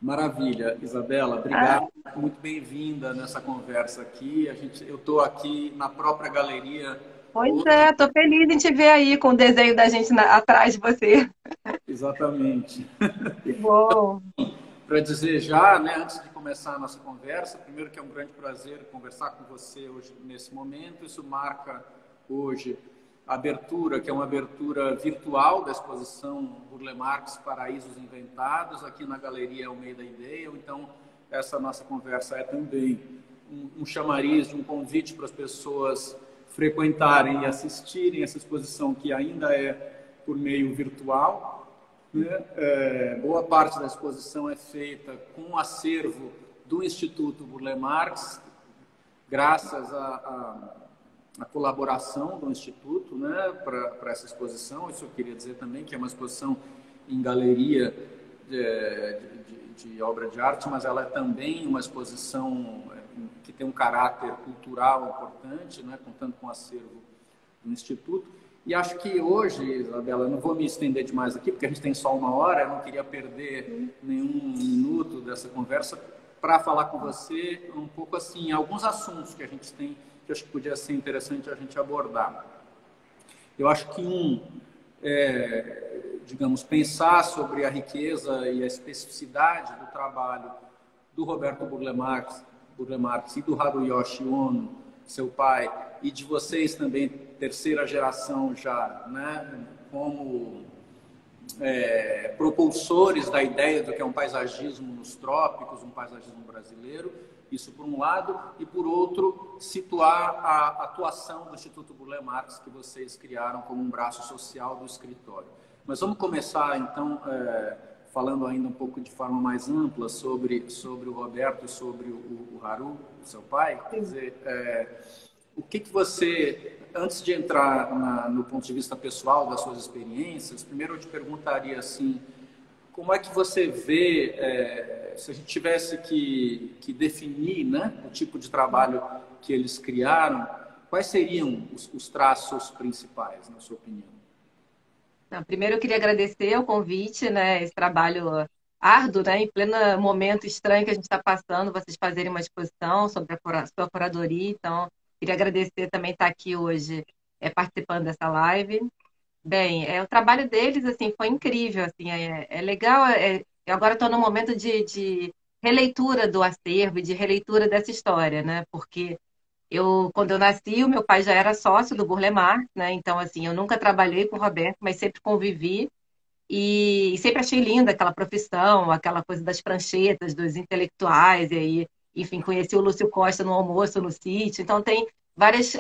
Maravilha, Isabela, Ah, obrigado. Muito bem-vinda nessa conversa aqui. Eu estou aqui na própria galeria pois hoje, é, tô feliz em te ver aí com o desenho da gente atrás de você. exatamente, Que bom. para dizer já, né, antes de começar a nossa conversa, primeiro que é um grande prazer conversar com você hoje nesse momento. Isso marca hoje a abertura, que é uma abertura virtual da exposição Burle Marx Paraísos Inventados, aqui na Galeria Almeida Ideia. Então, essa nossa conversa é também um chamariz, um convite para as pessoas frequentarem e assistirem essa exposição que ainda é por meio virtual, né? Boa parte da exposição é feita com o acervo do Instituto Burle Marx, graças à colaboração do Instituto, né, para essa exposição. Isso eu queria dizer também, que é uma exposição em galeria de obra de arte, mas ela é também uma exposição que tem um caráter cultural importante, né, contando com o acervo do Instituto. E acho que hoje, Isabela, eu não vou me estender demais aqui, porque a gente tem só uma hora, eu não queria perder nenhum minuto dessa conversa para falar com você um pouco assim, alguns assuntos que a gente tem, que eu acho que podia ser interessante a gente abordar. Eu acho que digamos, pensar sobre a riqueza e a especificidade do trabalho do Roberto Burle Marx e do Haruyoshi Ono, seu pai, e de vocês também, terceira geração já, né, como propulsores da ideia do que é um paisagismo nos trópicos, um paisagismo brasileiro, isso por um lado, e por outro, situar a atuação do Instituto Burle Marx que vocês criaram como um braço social do escritório. Mas vamos começar, então, falando ainda um pouco de forma mais ampla sobre o Roberto e sobre o Haru, seu pai. Quer Sim. dizer, o que você, antes de entrar no ponto de vista pessoal das suas experiências, primeiro eu te perguntaria assim, como é que você vê, se a gente tivesse que definir, né, o tipo de trabalho que eles criaram, quais seriam os traços principais, na sua opinião? Não, primeiro eu queria agradecer o convite, né? Esse trabalho árduo, né? Em pleno momento estranho que a gente está passando, vocês fazerem uma exposição sobre a sua curadoria. Então, queria agradecer também estar aqui hoje, participando dessa live. Bem, o trabalho deles, assim, foi incrível, assim, é legal, eu agora estou no momento de releitura do acervo e de releitura dessa história, né, porque quando eu nasci, o meu pai já era sócio do Burle Marx, né, então, assim, eu nunca trabalhei com o Roberto, mas sempre convivi e sempre achei linda aquela profissão, aquela coisa das pranchetas, dos intelectuais, e aí, enfim, conheci o Lúcio Costa no almoço, no sítio, então tem várias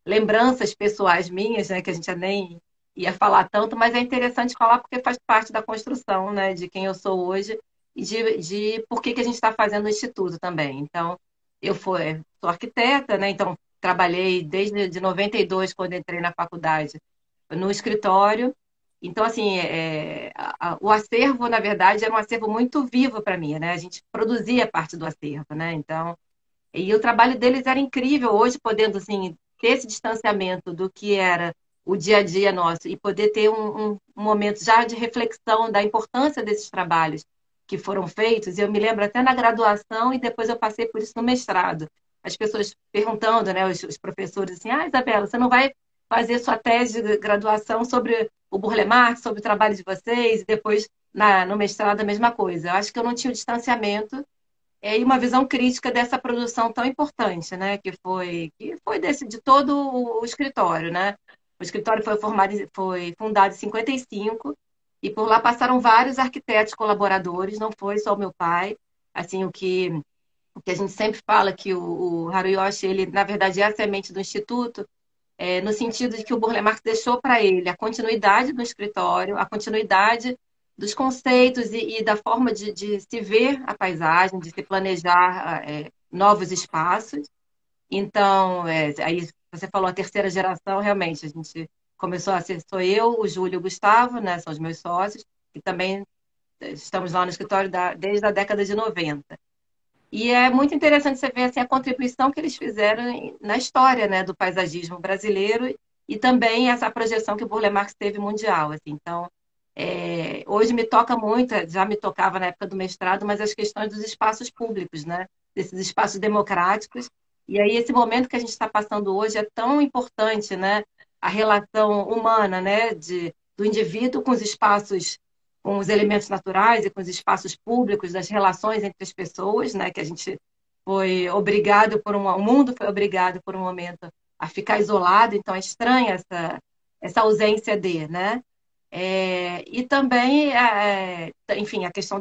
lembranças pessoais minhas, né, que a gente nem ia falar tanto, mas é interessante falar porque faz parte da construção, né, de quem eu sou hoje e de por que a gente está fazendo o Instituto também. Então, sou arquiteta, né, então trabalhei desde de 92, quando entrei na faculdade, no escritório. Então, assim, o acervo, na verdade, era um acervo muito vivo para mim, né? A gente produzia parte do acervo, né? Então, e o trabalho deles era incrível hoje, podendo, assim, ter esse distanciamento do que era o dia a dia nosso e poder ter um momento já de reflexão da importância desses trabalhos que foram feitos. E eu me lembro até na graduação e depois eu passei por isso no mestrado. As pessoas perguntando, né, os professores assim, Isabela, você não vai fazer sua tese de graduação sobre o Burle Marx, sobre o trabalho de vocês, e depois no mestrado a mesma coisa. Eu acho que eu não tinha o distanciamento e uma visão crítica dessa produção tão importante, né? Que foi de todo o escritório, né? O escritório foi fundado em 55 e por lá passaram vários arquitetos colaboradores, não foi só o meu pai. Assim, o que a gente sempre fala que o Haruyoshi, ele na verdade é a semente do instituto, no sentido de que o Burle Marx deixou para ele a continuidade do escritório, a continuidade dos conceitos e da forma de se ver a paisagem, de se planejar novos espaços. Então, aí você falou a terceira geração, realmente, a gente começou a ser, sou eu, o Júlio e o Gustavo, né, são os meus sócios, e também estamos lá no escritório desde a década de 90. E é muito interessante você ver assim, a contribuição que eles fizeram na história, né, do paisagismo brasileiro e também essa projeção que o Burle Marx teve mundial. Assim. Então, Hoje me toca muito, já me tocava na época do mestrado, mas as questões dos espaços públicos, né? Desses espaços democráticos. E aí esse momento que a gente está passando hoje é tão importante, né? A relação humana, né? Do indivíduo com os espaços, com os elementos naturais e com os espaços públicos, das relações entre as pessoas, né? Que a gente foi obrigado o mundo foi obrigado por um momento a ficar isolado, então é estranha essa ausência né? E também, enfim, a questão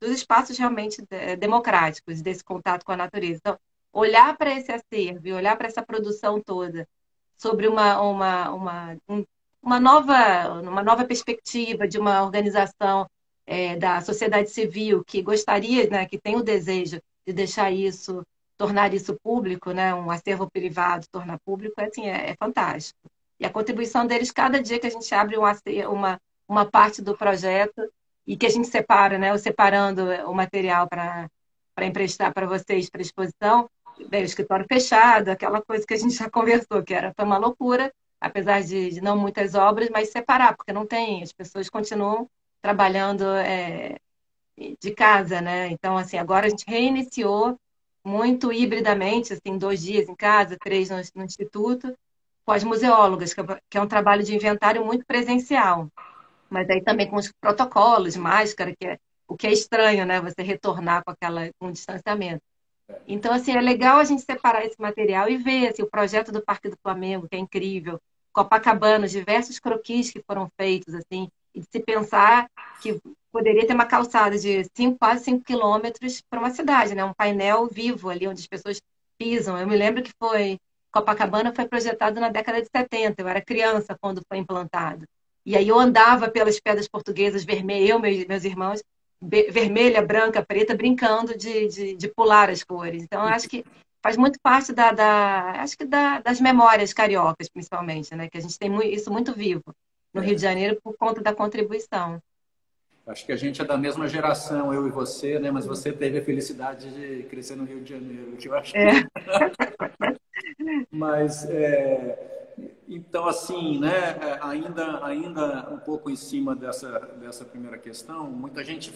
dos espaços realmente democráticos, desse contato com a natureza. Então, olhar para esse acervo e olhar para essa produção toda sobre uma nova perspectiva de uma organização da sociedade civil que gostaria, né, que tem o desejo de deixar isso, tornar isso público, né, um acervo privado, tornar público, assim, é fantástico. E a contribuição deles, cada dia que a gente abre uma parte do projeto e que a gente separa, né, ou separando o material para emprestar para vocês, para exposição, bem, o escritório fechado, aquela coisa que a gente já conversou, foi uma loucura, apesar de não muitas obras, mas separar, porque não tem, as pessoas continuam trabalhando de casa, né? Então, assim, agora a gente reiniciou muito hibridamente, assim, 2 dias em casa, 3 no instituto, com as museólogas, que é um trabalho de inventário muito presencial, mas aí também com os protocolos, máscara, o que é estranho, né? Você retornar com distanciamento. Então, assim, é legal a gente separar esse material e ver assim, o projeto do Parque do Flamengo, que é incrível, Copacabana, os diversos croquis que foram feitos, assim, e de se pensar que poderia ter uma calçada de quase 5 quilômetros para uma cidade, né? Um painel vivo ali, onde as pessoas pisam. Eu me lembro que Copacabana foi projetado na década de 70, eu era criança quando foi implantado. E aí eu andava pelas pedras portuguesas vermelhas, meus irmãos, vermelha, branca, preta, brincando de pular as cores. Então, eu acho que faz muito parte acho que das memórias cariocas, principalmente, né? Que a gente tem isso muito vivo no Rio de Janeiro por conta da contribuição. Acho que a gente é da mesma geração, eu e você, né? Mas você teve a felicidade de crescer no Rio de Janeiro, que eu acho que... Mas, então, assim, né? Ainda um pouco em cima dessa primeira questão, muita gente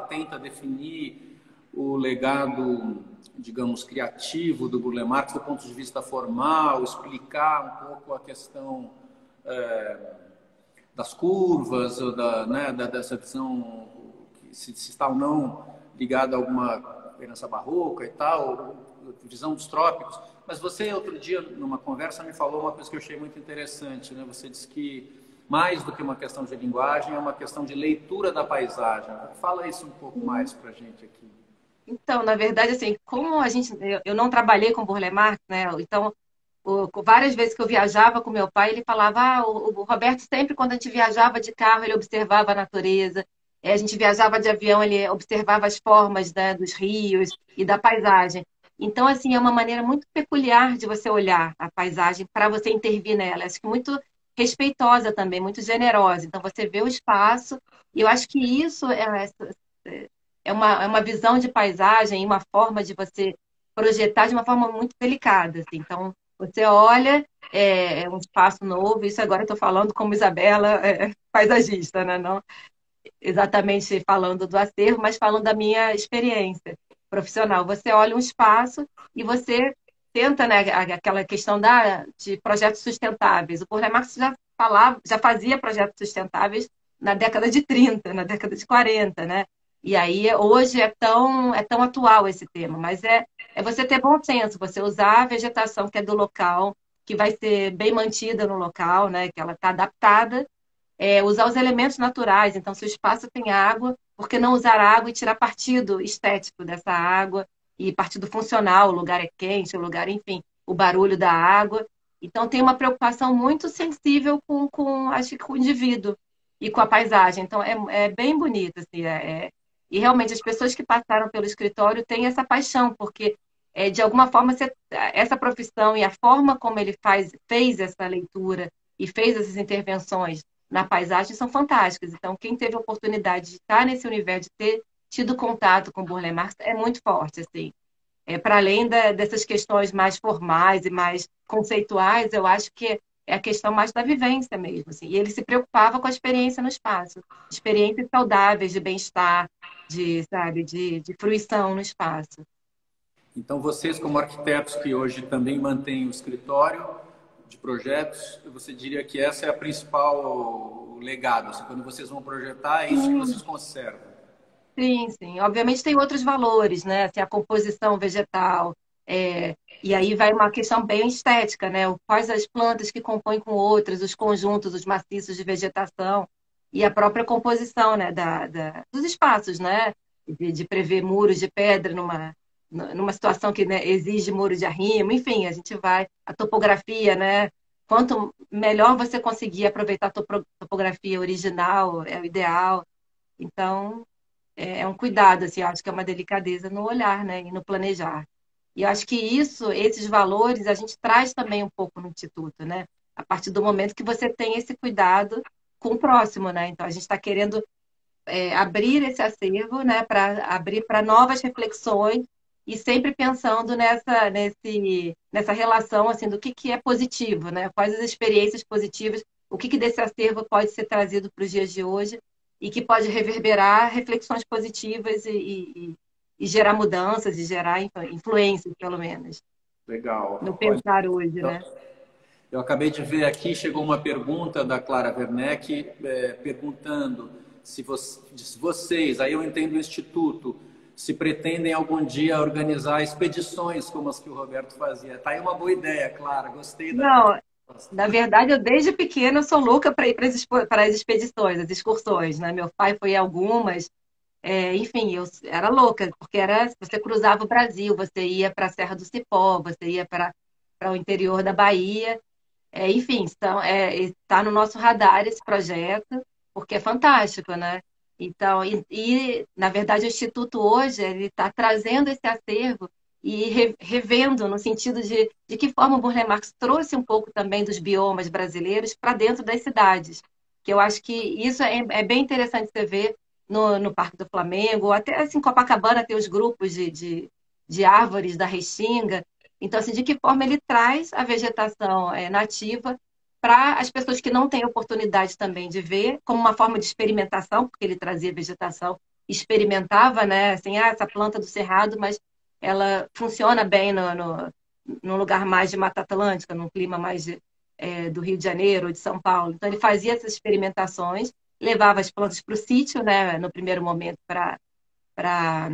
tenta definir o legado, digamos, criativo do Burle Marx do ponto de vista formal, explicar um pouco a questão das curvas, ou dessa visão, se está ou não ligada a alguma herança barroca e tal, visão dos trópicos. Mas você, outro dia, numa conversa, me falou uma coisa que eu achei muito interessante, né? Você disse que mais do que uma questão de linguagem, é uma questão de leitura da paisagem. Fala isso um pouco mais para a gente aqui. Então, na verdade, assim, como eu não trabalhei com Burle Marx, né? Então, várias vezes que eu viajava com meu pai, ele falava, o Roberto sempre, quando a gente viajava de carro, ele observava a natureza. A gente viajava de avião, ele observava as formas, né, dos rios e da paisagem. Então, assim, é uma maneira muito peculiar de você olhar a paisagem para você intervir nela. Acho que muito respeitosa também, muito generosa. Então, você vê o espaço, e eu acho que isso é uma visão de paisagem e uma forma de você projetar de uma forma muito delicada. Assim. Então, você olha, é um espaço novo, isso agora eu estou falando como Isabela, paisagista, né? Não exatamente falando do acervo, mas falando da minha experiência profissional. Você olha um espaço e você tenta, né, aquela questão de projetos sustentáveis. O Burle Marx já fazia projetos sustentáveis na década de 30, na década de 40, né? E aí, hoje é tão atual esse tema, mas é você ter bom senso, você usar a vegetação que é do local, que vai ser bem mantida no local, né, que ela está adaptada, usar os elementos naturais. Então, se o espaço tem água, por que não usar água e tirar partido estético dessa água e partido funcional? O lugar é quente, o lugar, enfim, o barulho da água. Então, tem uma preocupação muito sensível acho que com o indivíduo e com a paisagem. Então, é bem bonito, assim, e realmente as pessoas que passaram pelo escritório têm essa paixão, porque de alguma forma essa profissão e a forma como ele fez essa leitura e fez essas intervenções na paisagem são fantásticas. Então, quem teve a oportunidade de estar nesse universo, de ter tido contato com Burle Marx, é muito forte, assim. Para além dessas questões mais formais e mais conceituais, eu acho que é a questão mais da vivência mesmo, assim. E ele se preocupava com a experiência no espaço, experiências saudáveis de bem-estar, de, sabe, de fruição no espaço. Então, vocês, como arquitetos que hoje também mantêm o escritório de projetos, você diria que essa é a principal legado. Assim, quando vocês vão projetar, é isso que vocês Sim, conservam. sim, sim. Obviamente tem outros valores, né? Assim, a composição vegetal, e aí vai uma questão bem estética, né? Quais as plantas que compõem com outras, os conjuntos, os maciços de vegetação e a própria composição, né? Dos espaços, né? De prever muros de pedra numa situação que, né, exige muro de arrimo, enfim, a gente vai, a topografia, né? Quanto melhor você conseguir aproveitar a topografia original, é o ideal. Então, é um cuidado, assim, eu acho que é uma delicadeza no olhar, né, e no planejar. E eu acho que esses valores, a gente traz também um pouco no Instituto, né? A partir do momento que você tem esse cuidado com o próximo, né? Então, a gente está querendo abrir esse acervo, né, para abrir para novas reflexões e sempre pensando nessa relação, assim, do que é positivo, né? Quais as experiências positivas, o que desse acervo pode ser trazido para os dias de hoje e que pode reverberar reflexões positivas e gerar mudanças e gerar influências, pelo menos, no Legal. Olha, pensar hoje, então, né? eu acabei de ver aqui, chegou uma pergunta da Clara Werneck, perguntando se vocês, aí eu entendo o Instituto, se pretendem algum dia organizar expedições como as que o Roberto fazia. Tá aí uma boa ideia, Clara, gostei da Não, resposta. na verdade, eu desde pequena eu sou louca para ir para as expedições, as excursões, né? Meu pai foi em algumas, enfim, eu era louca, porque você cruzava o Brasil, você ia para a Serra do Cipó, você ia para o interior da Bahia, enfim, então, está no nosso radar esse projeto, porque é fantástico, né? Então, na verdade, o Instituto hoje ele está trazendo esse acervo e revendo no sentido de que forma o Burle Marx trouxe um pouco também dos biomas brasileiros para dentro das cidades, que eu acho que isso é bem interessante você ver no Parque do Flamengo, ou até assim, Copacabana tem os grupos de árvores da Restinga, então, assim, de que forma ele traz a vegetação nativa para as pessoas que não têm oportunidade também de ver, como uma forma de experimentação, porque ele trazia vegetação, experimentava, né? Assim, essa planta do cerrado, mas ela funciona bem num lugar mais de Mata Atlântica, num clima mais do Rio de Janeiro ou de São Paulo. Então, ele fazia essas experimentações, levava as plantas para o sítio, né? No primeiro momento, para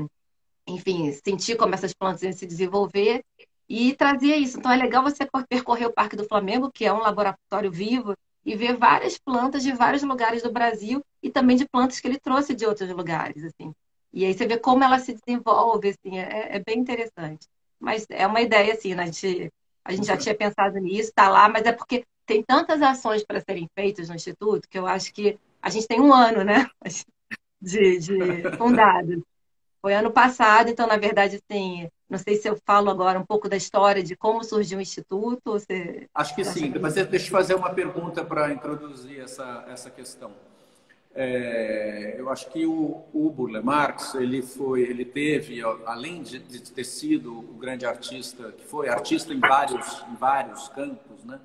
enfim, sentir como essas plantas iam se desenvolver e trazia isso. Então é legal você percorrer o Parque do Flamengo, que é um laboratório vivo, e ver várias plantas de vários lugares do Brasil e também de plantas que ele trouxe de outros lugares, assim. E aí você vê como ela se desenvolve, assim, é bem interessante. Mas é uma ideia, assim, né? A gente já tinha pensado nisso, está lá, mas é porque tem tantas ações para serem feitas no Instituto que eu acho que a gente tem um ano, né? De fundado. Foi ano passado, então, na verdade, assim, não sei se eu falo agora um pouco da história de como surgiu o Instituto, ou Acho que você acha sim, que... mas deixa eu fazer uma pergunta para introduzir essa questão. Eu acho que o Burle Marx ele teve, além de ter sido o grande artista que foi artista em vários campos, né?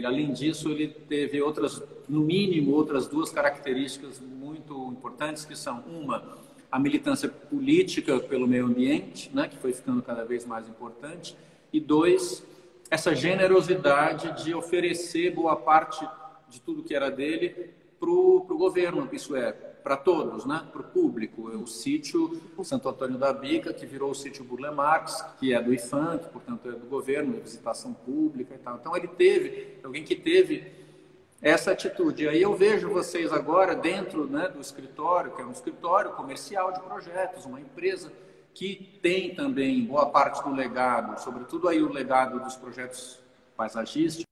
Além disso, ele teve outras, no mínimo, outras duas características muito importantes, que são uma, a militância política pelo meio ambiente, né, que foi ficando cada vez mais importante, e dois, essa generosidade de oferecer boa parte de tudo que era dele para o governo, isso é, para todos, né? Para o público. O sítio Santo Antônio da Bica, que virou o sítio Burle Marx, que é do IFAM, que, portanto, é do governo, de visitação pública e tal. Então, ele teve, alguém que teve essa atitude. E aí eu vejo vocês agora dentro, né, do escritório, que é um escritório comercial de projetos, uma empresa que tem também boa parte do legado, sobretudo aí o legado dos projetos paisagísticos,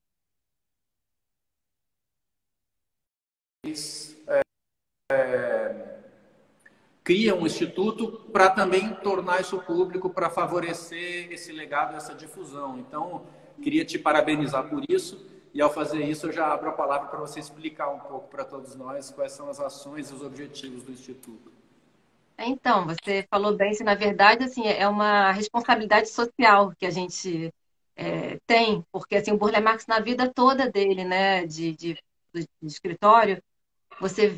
cria um instituto para também tornar isso público, para favorecer esse legado, essa difusão. Então, queria te parabenizar por isso, e ao fazer isso eu já abro a palavra para você explicar um pouco para todos nós quais são as ações e os objetivos do instituto. Então, você falou bem, se na verdade, assim, é uma responsabilidade social que a gente Tem, porque assim, o Burle Marx na vida toda dele, né, de escritório, você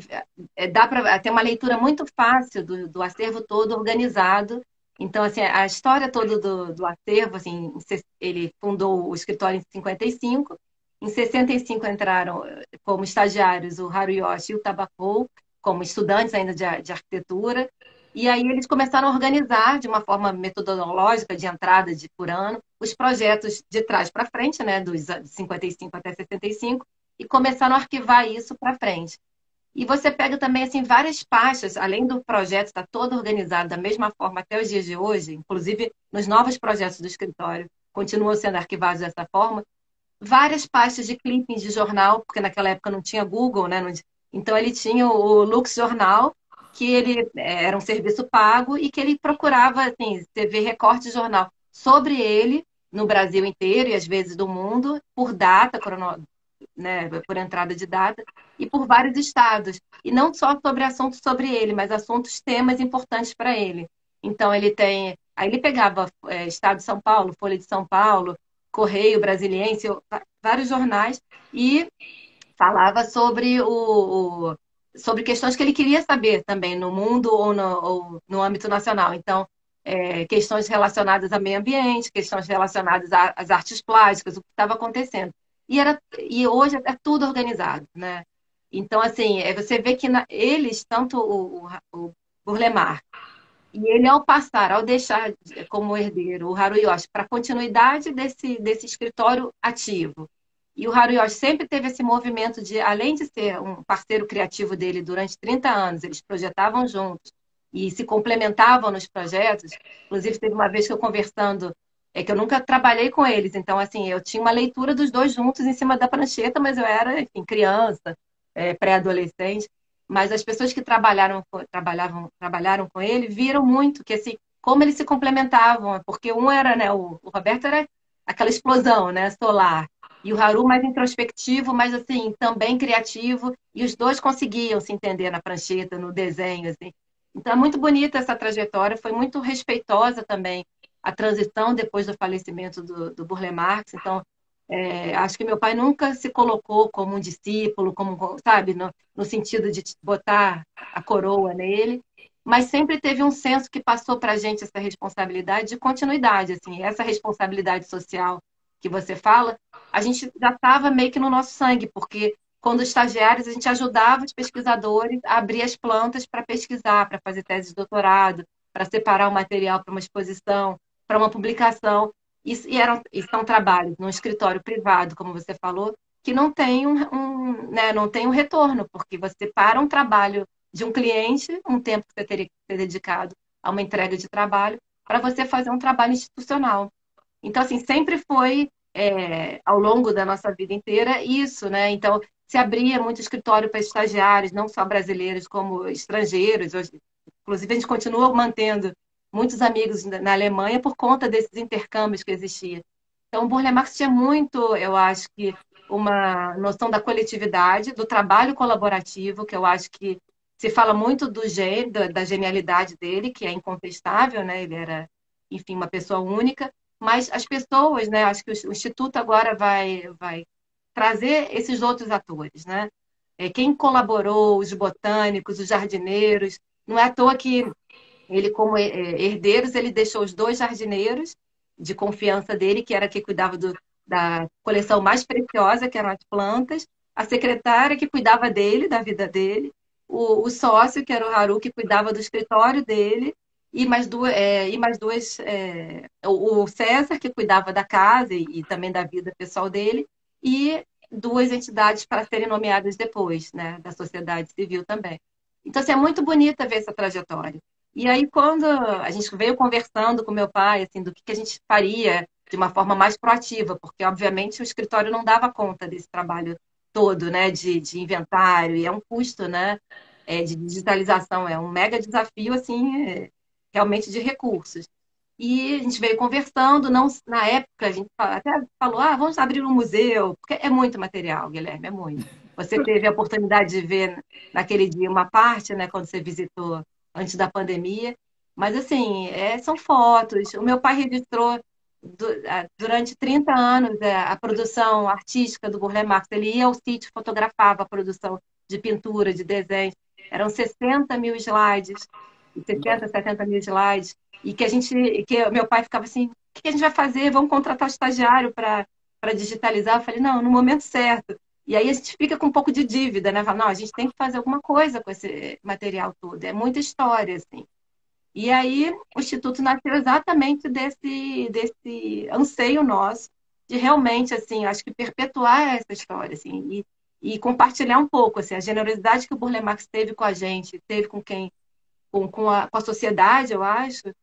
dá para ter uma leitura muito fácil do acervo todo organizado. Então, assim, a história toda do acervo, assim, ele fundou o escritório em 55. Em 65 entraram como estagiários o Haruyoshi e o Tabako, como estudantes ainda de arquitetura. E aí eles começaram a organizar de uma forma metodológica de entrada por ano os projetos de trás para frente, né, de 55 até 65, e começaram a arquivar isso para frente. E você pega também assim várias pastas, além do projeto estar todo organizado da mesma forma até os dias de hoje, inclusive nos novos projetos do escritório, continuam sendo arquivados dessa forma, várias pastas de clippings de jornal, porque naquela época não tinha Google, né? Então ele tinha o Lux Jornal, que ele era um serviço pago e que ele procurava, assim, você vê recorte de jornal sobre ele no Brasil inteiro e às vezes do mundo, por data, né, por entrada de data, e por vários estados. E não só sobre assuntos sobre ele, mas assuntos, temas importantes para ele. Então ele tem. Aí ele pegava Estado de São Paulo, Folha de São Paulo, Correio Brasiliense, vários jornais, e falava sobre questões que ele queria saber também no mundo ou no âmbito nacional. Então, questões relacionadas ao meio ambiente, questões relacionadas às artes plásticas, o que estava acontecendo. E hoje é tudo organizado, né? Então, assim, você vê que eles, tanto o Burle Marx, e ele, ao passar, ao deixar como herdeiro o Haruyoshi para a continuidade desse escritório ativo, e o Haruyoshi sempre teve esse movimento de, além de ser um parceiro criativo dele durante 30 anos, eles projetavam juntos e se complementavam nos projetos. Inclusive, teve uma vez que eu conversando, que eu nunca trabalhei com eles, então, assim, eu tinha uma leitura dos dois juntos em cima da prancheta, mas eu era, enfim, criança, pré-adolescente. Mas as pessoas que trabalharam com ele viram muito que, assim, como eles se complementavam, porque um era, né, o Roberto era aquela explosão, né, solar, e o Haru mais introspectivo, mas assim, também criativo, e os dois conseguiam se entender na prancheta, no desenho, assim. Então é muito bonita essa trajetória, foi muito respeitosa também a transição depois do falecimento do Burle Marx. Então, acho que meu pai nunca se colocou como um discípulo, como, sabe, no sentido de botar a coroa nele, mas sempre teve um senso que passou para a gente essa responsabilidade de continuidade, assim, essa responsabilidade social que você fala, a gente já estava meio que no nosso sangue, porque quando estagiários a gente ajudava os pesquisadores a abrir as plantas para pesquisar, para fazer tese de doutorado, para separar o material para uma exposição, para uma publicação. E são trabalhos num escritório privado, como você falou, que não tem né, não tem um retorno, porque você para um trabalho de um cliente, um tempo que você teria que ser dedicado a uma entrega de trabalho, para você fazer um trabalho institucional. Então, assim, sempre foi, ao longo da nossa vida inteira, isso, né? Então, se abria muito escritório para estagiários, não só brasileiros, como estrangeiros. Hoje, inclusive, a gente continua mantendo muitos amigos na Alemanha por conta desses intercâmbios que existiam. Então, o Burle Marx tinha muito, eu acho que, uma noção da coletividade, do trabalho colaborativo, que eu acho que se fala muito do gênio, da genialidade dele, que é incontestável, né? Ele era, enfim, uma pessoa única, mas as pessoas, né? Acho que o Instituto agora vai trazer esses outros atores, né? Quem colaborou, os botânicos, os jardineiros, não é à toa que ele, como herdeiros, ele deixou os dois jardineiros de confiança dele, que era que cuidava da coleção mais preciosa, que eram as plantas, a secretária que cuidava dele, da vida dele, o sócio, que era o Haru, que cuidava do escritório dele, e mais duas, o César, que cuidava da casa e também da vida pessoal dele, e duas entidades para serem nomeadas depois, né, da sociedade civil também. Então, assim, é muito bonita ver essa trajetória. E aí, quando a gente veio conversando com meu pai, assim, do que a gente faria de uma forma mais proativa, porque, obviamente, o escritório não dava conta desse trabalho todo, né, de inventário, e é um custo, né, de digitalização, é um mega desafio, assim, realmente de recursos. E a gente veio conversando, não, na época a gente até falou, vamos abrir um museu, porque é muito material, Guilherme, é muito. Você teve a oportunidade de ver naquele dia uma parte, né, quando você visitou antes da pandemia, mas assim, são fotos. O meu pai registrou durante 30 anos, a produção artística do Burle Marx, ele ia ao sítio, fotografava a produção de pintura, de desenho. Eram 60 mil slides, 60, 70 mil slides, e que meu pai ficava assim, o que a gente vai fazer? Vamos contratar o estagiário para digitalizar? Eu falei, não, no momento certo. E aí a gente fica com um pouco de dívida, né? Fala, não, a gente tem que fazer alguma coisa com esse material todo. É muita história, assim. E aí o Instituto nasceu exatamente desse anseio nosso de realmente, assim, acho que perpetuar essa história, assim, e compartilhar um pouco, assim, a generosidade que o Burle Marx teve com a gente, teve com quem, com a sociedade, eu acho,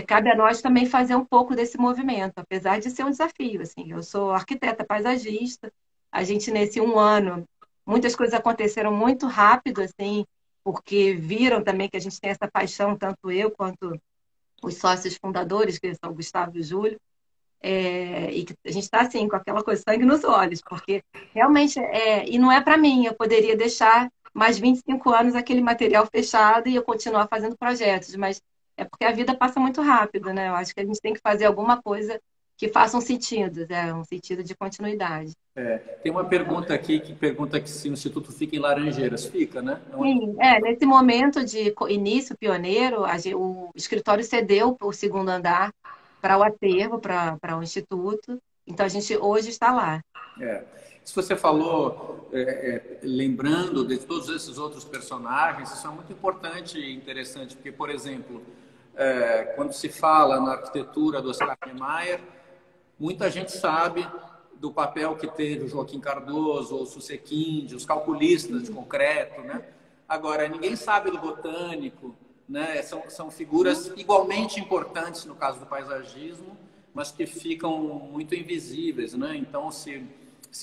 cabe a nós também fazer um pouco desse movimento, apesar de ser um desafio, assim. Eu sou arquiteta paisagista, a gente nesse um ano, muitas coisas aconteceram muito rápido, assim, porque viram também que a gente tem essa paixão, tanto eu quanto os sócios fundadores, que são o Gustavo e o Júlio, e que a gente está assim, com aquela coisa, sangue nos olhos, porque realmente, e não é para mim, eu poderia deixar mais 25 anos aquele material fechado e eu continuar fazendo projetos, mas é porque a vida passa muito rápido, né? Eu acho que a gente tem que fazer alguma coisa que faça um sentido, né? Um sentido de continuidade. Tem uma pergunta aqui que pergunta que se o Instituto fica em Laranjeiras. Fica, né? Onde... Sim, nesse momento de início pioneiro, o escritório cedeu o segundo andar para o aterro, para o instituto. Então, a gente hoje está lá. É. Se você falou, lembrando de todos esses outros personagens, isso é muito importante e interessante, porque, por exemplo, quando se fala na arquitetura do Oscar Niemeyer, muita gente sabe do papel que teve o Joaquim Cardoso, o Susequinde, os calculistas de concreto, né? Agora, ninguém sabe do botânico, né? São figuras igualmente importantes no caso do paisagismo, mas que ficam muito invisíveis, né? Então, se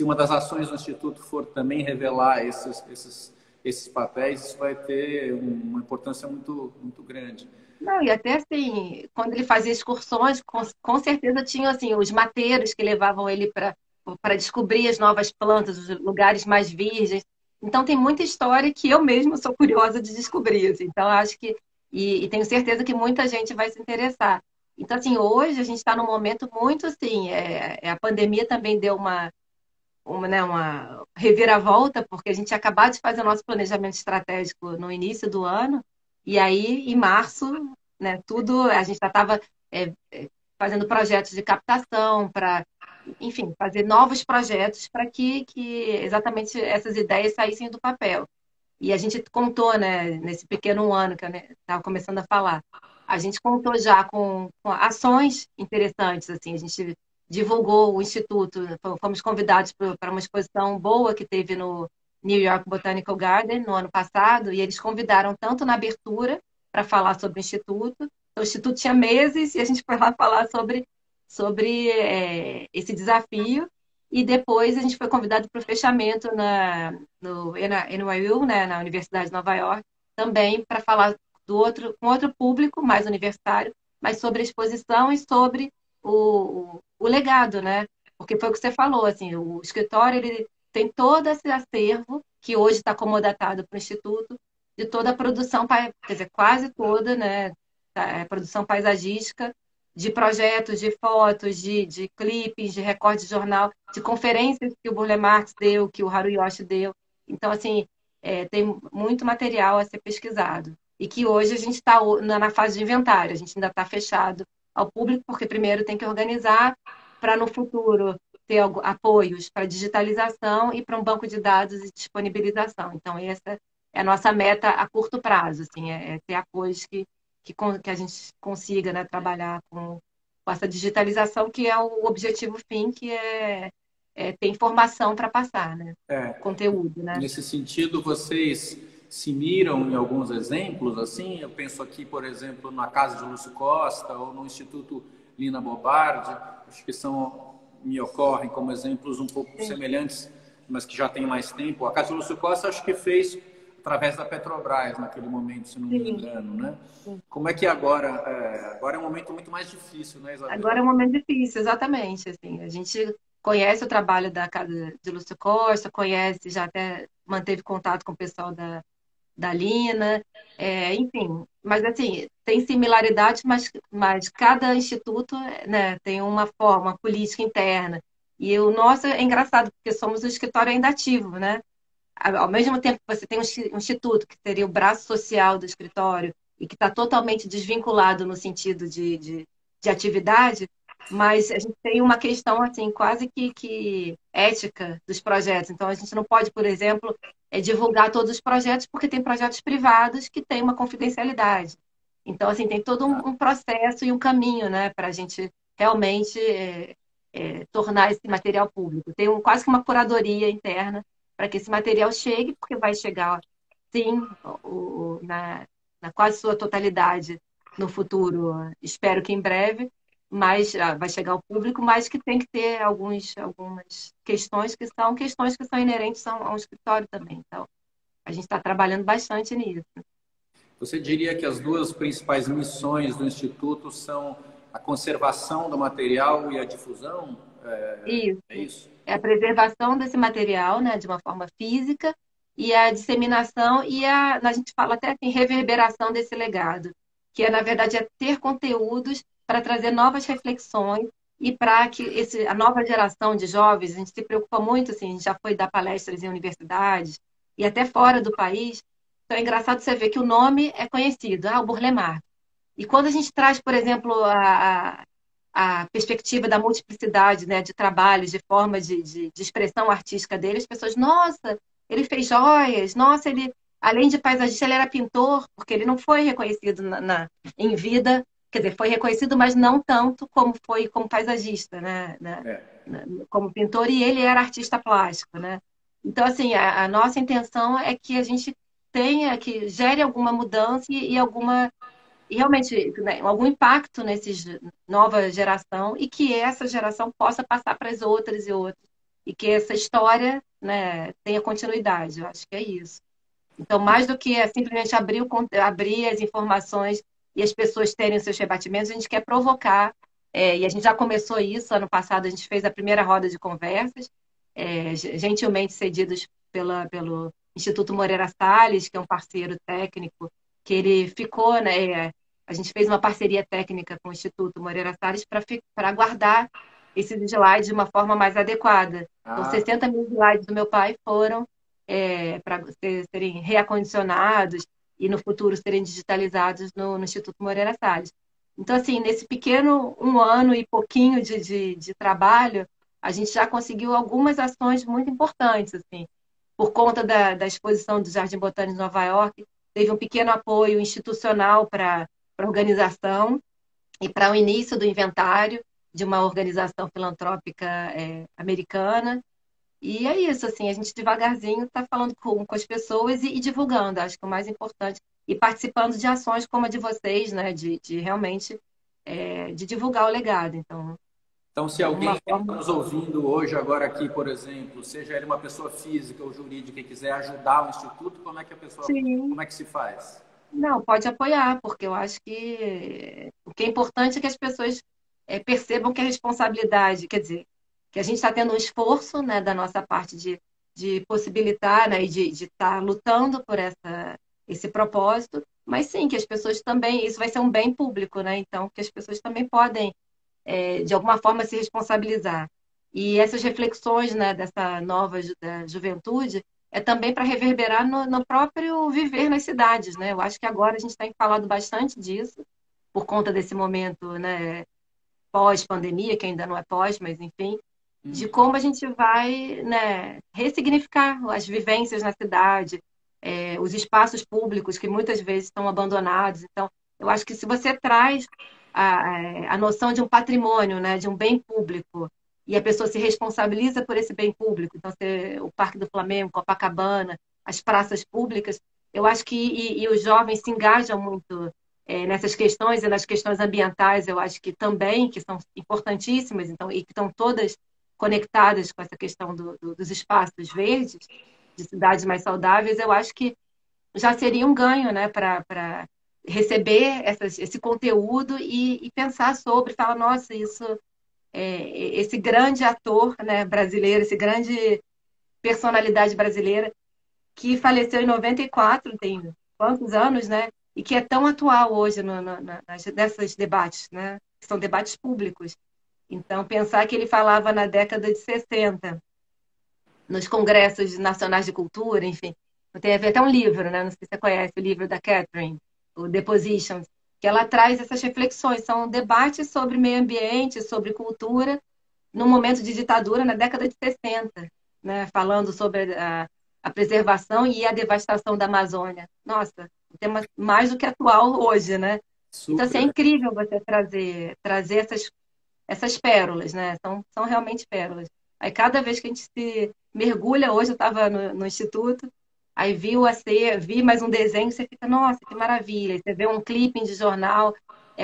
uma das ações do Instituto for também revelar esses papéis, isso vai ter uma importância muito, muito grande. Não, e até assim, quando ele fazia excursões, com certeza tinham assim, os mateiros que levavam ele para descobrir as novas plantas, os lugares mais virgens. Então tem muita história que eu mesma sou curiosa de descobrir, assim. Então acho que e tenho certeza que muita gente vai se interessar. Então assim, hoje a gente está num momento muito assim, a pandemia também deu né, uma reviravolta, porque a gente tinha acabado de fazer o nosso planejamento estratégico no início do ano, e aí, em março, né, tudo, a gente já estava fazendo projetos de captação para, enfim, fazer novos projetos para que exatamente essas ideias saíssem do papel. E a gente contou, né, nesse pequeno ano que eu estava começando a falar, a gente contou já com ações interessantes, assim, a gente divulgou o Instituto, fomos convidados para uma exposição boa que teve no New York Botanical Garden no ano passado, e eles convidaram tanto na abertura para falar sobre o Instituto, então, o Instituto tinha meses e a gente foi lá falar sobre esse desafio, e depois a gente foi convidado para o fechamento no NYU, né, na Universidade de Nova York, também para falar com outro público, mais universitário, mas sobre a exposição e sobre o legado, né? Porque foi o que você falou, assim, o escritório ele tem todo esse acervo que hoje está comodatado para o Instituto, de toda a produção, quer dizer, quase toda, né? Produção paisagística, de projetos, de fotos, de clipes, de recorte de jornal, de conferências que o Burle Marx deu, que o Haruyoshi deu. Então, assim, tem muito material a ser pesquisado. E que hoje a gente está na fase de inventário, a gente ainda está fechado ao público, porque primeiro tem que organizar para no futuro ter apoios para digitalização e para um banco de dados e disponibilização. Então, essa é a nossa meta a curto prazo, assim, ter apoios que a gente consiga, né, trabalhar com essa digitalização, que é o objetivo fim, que é ter informação para passar, né? Conteúdo, né? Nesse sentido, vocês se miram em alguns exemplos, assim? Eu penso aqui, por exemplo, na Casa de Lúcio Costa ou no Instituto Lina Bobardi, acho que me ocorrem como exemplos um pouco semelhantes, mas que já tem mais tempo. A Casa de Lúcio Costa acho que fez através da Petrobras naquele momento, se não me engano, né? Sim. Como é que agora? Agora é um momento muito mais difícil, né, Isabel? Agora é um momento difícil, exatamente. Assim, a gente conhece o trabalho da Casa de Lúcio Costa, conhece, já até manteve contato com o pessoal da Lina, enfim. Mas, assim, tem similaridades, mas cada instituto, né, tem uma forma, uma política interna. E o nosso é engraçado, porque somos um escritório ainda ativo, né? Ao mesmo tempo que você tem um instituto, que seria o braço social do escritório, e que está totalmente desvinculado no sentido de atividade, mas a gente tem uma questão assim quase que ética dos projetos. Então, a gente não pode, por exemplo, divulgar todos os projetos, porque tem projetos privados que têm uma confidencialidade. Então, assim, tem todo um processo e um caminho, né, para a gente realmente tornar esse material público. Tem quase que uma curadoria interna para que esse material chegue, porque vai chegar, sim, na quase sua totalidade no futuro, espero que em breve, mas vai chegar ao público, mas que tem que ter algumas questões que são inerentes a um escritório também. Então, a gente está trabalhando bastante nisso. Você diria que as duas principais missões do Instituto são a conservação do material e a difusão? Isso. É isso? É a preservação desse material, né, de uma forma física, e a disseminação a gente fala até assim, reverberação desse legado, que na verdade é ter conteúdos para trazer novas reflexões e para que a nova geração de jovens, a gente se preocupa muito, assim, a gente já foi dar palestras em universidades e até fora do país, então é engraçado você ver que o nome é conhecido, o Burle Marx. E quando a gente traz, por exemplo, a perspectiva da multiplicidade, né, de trabalhos, de formas de expressão artística dele, as pessoas, nossa, ele fez joias, nossa, ele, além de paisagista, ele era pintor, porque ele não foi reconhecido em vida, quer dizer, foi reconhecido, mas não tanto como foi como paisagista, né, É. como pintor, e ele era artista plástico, né? Então, assim, a nossa intenção é que a gente tenha, que gere alguma mudança e realmente, né, algum impacto nessa nova geração e que essa geração possa passar para as outras e outras. E que essa história, né, tenha continuidade. Eu acho que é isso. Então, mais do que simplesmente abrir as informações e as pessoas terem seus rebatimentos, a gente quer provocar, e a gente já começou isso, ano passado a gente fez a primeira roda de conversas, gentilmente cedidos pelo Instituto Moreira Salles, que é um parceiro técnico, que ele ficou, né, a gente fez uma parceria técnica com o Instituto Moreira Salles para guardar esses slides de uma forma mais adequada. Então, Ah, 60 mil slides do meu pai foram para serem reacondicionados e no futuro serem digitalizados no Instituto Moreira Salles. Então, assim, nesse pequeno um ano e pouquinho de trabalho, a gente já conseguiu algumas ações muito importantes, assim, por conta da exposição do Jardim Botânico de Nova York, teve um pequeno apoio institucional para a organização e para o início do inventário de uma organização filantrópica americana. E é isso, assim, a gente devagarzinho está falando com as pessoas e divulgando, acho que é o mais importante, e participando de ações como a de vocês, né, de realmente de divulgar o legado. Então, então, se de alguém alguma que está forma, nos ouvindo hoje, agora aqui, por exemplo, seja ele uma pessoa física ou jurídica e quiser ajudar o Instituto, como é que a pessoa, sim, como é que se faz? não, pode apoiar, porque eu acho que o que é importante é que as pessoas percebam que a responsabilidade, quer dizer, que a gente está tendo um esforço, né, da nossa parte de possibilitar, né, e de estar lutando por esse propósito, mas sim, que as pessoas também, isso vai ser um bem público, né, então que as pessoas também podem, de alguma forma, se responsabilizar. E essas reflexões, né, dessa nova da juventude é também para reverberar no próprio viver nas cidades, né? Eu acho que agora a gente tem falado bastante disso, por conta desse momento, né, pós-pandemia, que ainda não é pós, mas enfim, de como a gente vai, né, ressignificar as vivências na cidade, os espaços públicos que muitas vezes estão abandonados. Então, eu acho que se você traz a noção de um patrimônio, né, de um bem público, e a pessoa se responsabiliza por esse bem público, então o Parque do Flamengo, Copacabana, as praças públicas, eu acho que e os jovens se engajam muito nessas questões e nas questões ambientais, eu acho que também, que são importantíssimas, então, e que estão todas conectadas com essa questão dos espaços verdes, de cidades mais saudáveis, eu acho que já seria um ganho, né, para receber esse conteúdo e pensar sobre, falar, nossa, esse grande ator, né, brasileiro, esse grande personalidade brasileira que faleceu em 94, tem quantos anos, né? E que é tão atual hoje nessas debates, né? Que são debates públicos. Então, pensar que ele falava na década de 60, nos congressos nacionais de cultura, enfim. Tem até um livro, né? Não sei se você conhece o livro da Catherine, o Depositions, que ela traz essas reflexões. São debates sobre meio ambiente, sobre cultura, no momento de ditadura, na década de 60, né? Falando sobre a preservação e a devastação da Amazônia. Nossa, um tema mais do que atual hoje, né? Então, assim, é Super. incrível você trazer essas pérolas, né? São realmente pérolas. Aí, cada vez que a gente se mergulha, hoje eu estava no Instituto, aí vi mais um desenho, você fica, nossa, que maravilha. Aí você vê um clipe de jornal